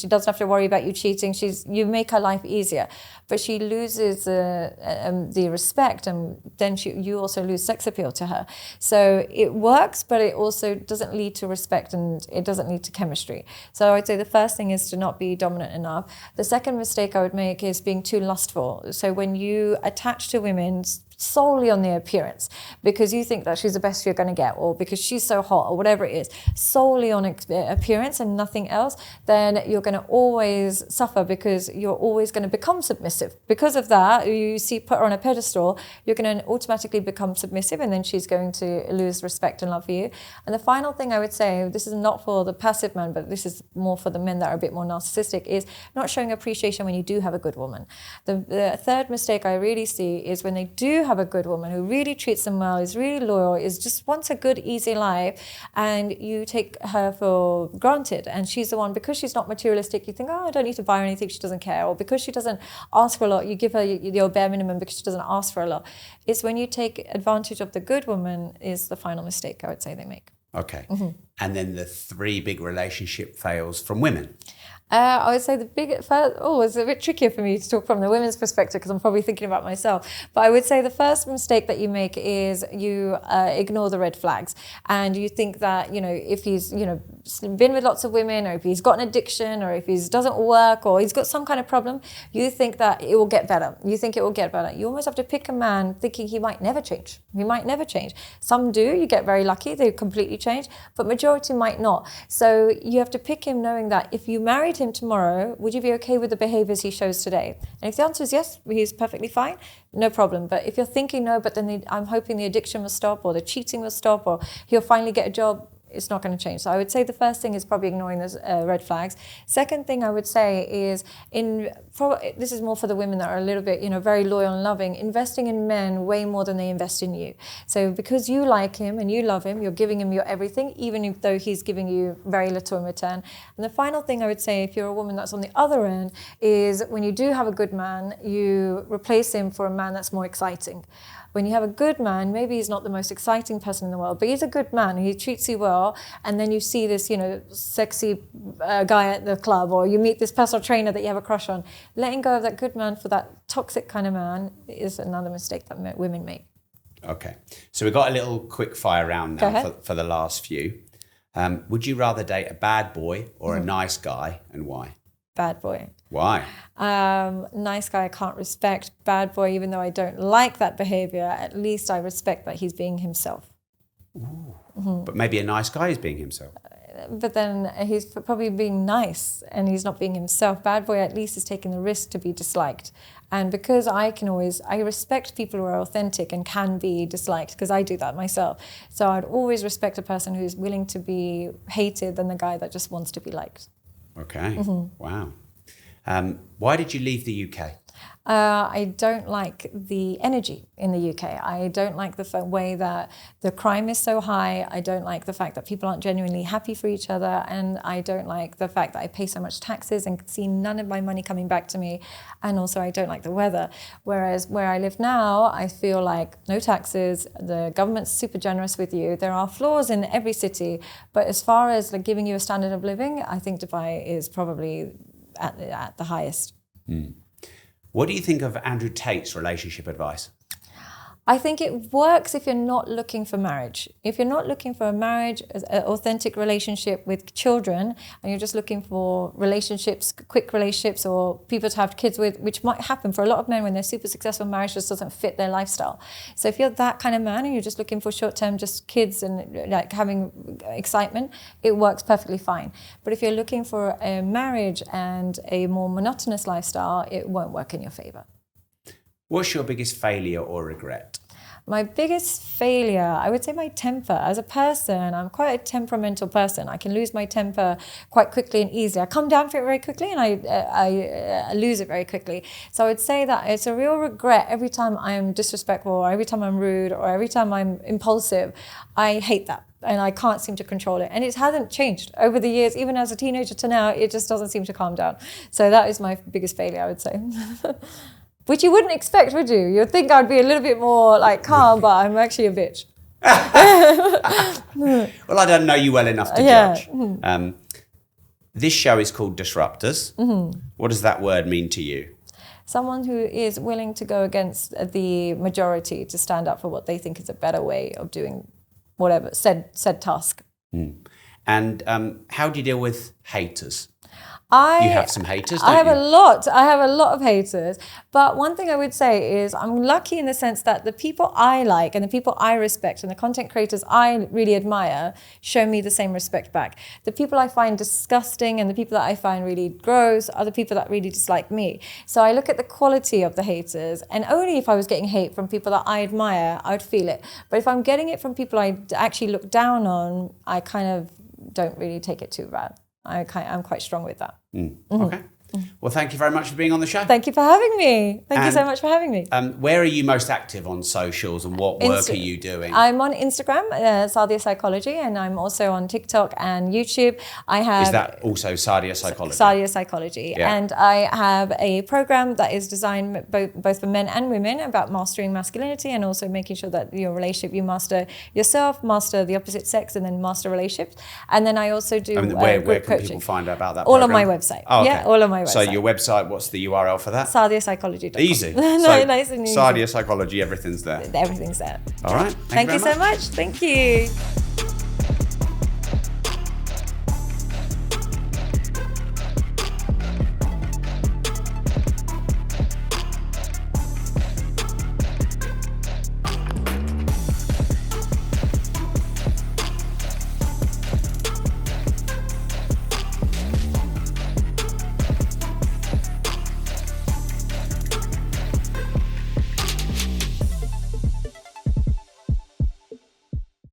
doesn't have to worry about you cheating. You make her life easier. But she loses the respect, and then you also lose sex appeal to her. So it works, but it also doesn't lead to respect and it doesn't lead to chemistry. So I'd say the first thing is to not be dominant enough. The second mistake I would make is being too lustful. So when you attach to women solely on their appearance because you think that she's the best you're going to get or because she's so hot or whatever it is, solely on appearance and nothing else, then you're going to always suffer because you're always going to become submissive. Because of that, you put her on a pedestal, you're going to automatically become submissive and then she's going to lose respect and love for you. And the final thing I would say, this is not for the passive man, but this is more for the men that are a bit more narcissistic, is not showing appreciation when you do have a good woman. The third mistake I really see is when they do have a good woman who really treats them well, is really loyal, is just wants a good, easy life, and you take her for granted. And she's the one, because she's not materialistic, you think, oh, I don't need to buy her anything, she doesn't care. Or because she doesn't ask for a lot, you give her your bare minimum because she doesn't ask for a lot. It's when you take advantage of the good woman is the final mistake I would say they make.
Okay. And then the 3 big relationship fails from women.
I would say it's a bit trickier for me to talk from the women's perspective because I'm probably thinking about myself. But I would say the first mistake that you make is you ignore the red flags. And you think that, if he's, been with lots of women, or if he's got an addiction, or if he doesn't work, or he's got some kind of problem, you think that it will get better. You think it will get better. You almost have to pick a man thinking he might never change. He might never change. Some do, you get very lucky, they completely change, but majority might not. So you have to pick him knowing that if you married him tomorrow, would you be okay with the behaviors he shows today? And if the answer is yes, he's perfectly fine, no problem. But if you're thinking no, but then I'm hoping the addiction will stop, or the cheating will stop, or he'll finally get a job, it's not going to change. So I would say the first thing is probably ignoring those red flags. Second thing I would say is, this is more for the women that are a little bit, very loyal and loving, investing in men way more than they invest in you. So because you like him and you love him, you're giving him your everything, even though he's giving you very little in return. And the final thing I would say, if you're a woman that's on the other end, is when you do have a good man, you replace him for a man that's more exciting. When you have a good man, maybe he's not the most exciting person in the world, but he's a good man. He treats you well. And then you see this, sexy guy at the club, or you meet this personal trainer that you have a crush on. Letting go of that good man for that toxic kind of man is another mistake that women make.
Okay. So we've got a little quick fire round now for the last few. Would you rather date a bad boy or a nice guy, and why?
Bad boy.
Why?
Nice guy I can't respect. Bad boy, even though I don't like that behavior, at least I respect that he's being himself.
But maybe a nice guy is being himself.
But then he's probably being nice and he's not being himself. Bad boy at least is taking the risk to be disliked. And because I respect people who are authentic and can be disliked, because I do that myself. So I'd always respect a person who's willing to be hated than the guy that just wants to be liked.
Okay. Wow. Why did you leave the UK?
I don't like the energy in the UK. I don't like the way that the crime is so high. I don't like the fact that people aren't genuinely happy for each other. And I don't like the fact that I pay so much taxes and see none of my money coming back to me. And also I don't like the weather. Whereas where I live now, I feel like no taxes. The government's super generous with you. There are flaws in every city. But as far as giving you a standard of living, I think Dubai is probably at the highest.
What do you think of Andrew Tate's relationship advice?
I think it works if you're not looking for marriage. If you're not looking for a marriage, an authentic relationship with children, and you're just looking for relationships, quick relationships, or people to have kids with, which might happen for a lot of men when they're super successful, marriage just doesn't fit their lifestyle. So if you're that kind of man and you're just looking for short-term, just kids and having excitement, it works perfectly fine. But if you're looking for a marriage and a more monotonous lifestyle, it won't work in your favor.
What's your biggest failure or regret?
My biggest failure, I would say my temper. As a person, I'm quite a temperamental person. I can lose my temper quite quickly and easily. I come down for it very quickly and I lose it very quickly. So I would say that it's a real regret every time I'm disrespectful, or every time I'm rude, or every time I'm impulsive. I hate that. And I can't seem to control it. And it hasn't changed over the years, even as a teenager to now, it just doesn't seem to calm down. So that is my biggest failure, I would say. Which you wouldn't expect, would you? You'd think I'd be a little bit more calm, but I'm actually a bitch.
Well, I don't know you well enough to judge. This show is called Disruptors. What does that word mean to you?
Someone who is willing to go against the majority, to stand up for what they think is a better way of doing whatever, said task.
And how do you deal with haters?
You
have some haters, don't you?
I have a lot of haters. But one thing I would say is I'm lucky in the sense that the people I like and the people I respect and the content creators I really admire show me the same respect back. The people I find disgusting and the people that I find really gross are the people that really dislike me. So I look at the quality of the haters, and only if I was getting hate from people that I admire, I would feel it. But if I'm getting it from people I actually look down on, I kind of don't really take it too bad. I'm quite strong with that.
Okay. Well, thank you very much for being on the show.
Thank you for having me. Thank you so much for having me.
Where are you most active on socials, and what work are you doing?
I'm on Instagram, Sadia Psychology, and I'm also on TikTok and YouTube.
Is that also Sadia Psychology?
Sadia Psychology. Yeah. And I have a program that is designed both for men and women about mastering masculinity, and also making sure that your relationship, you master yourself, master the opposite sex, and then master relationships. And then I also do
where
group
can
coaching.
People find out about that
All
program?
on my website.
Oh, okay.
Yeah, all on my website.
So your website, what's the URL for that?
SadiaPsychology.com.
Easy.
Nice and easy.
Sadia Psychology, everything's there.
Everything's there.
All right.
Thank you so much. Thank you.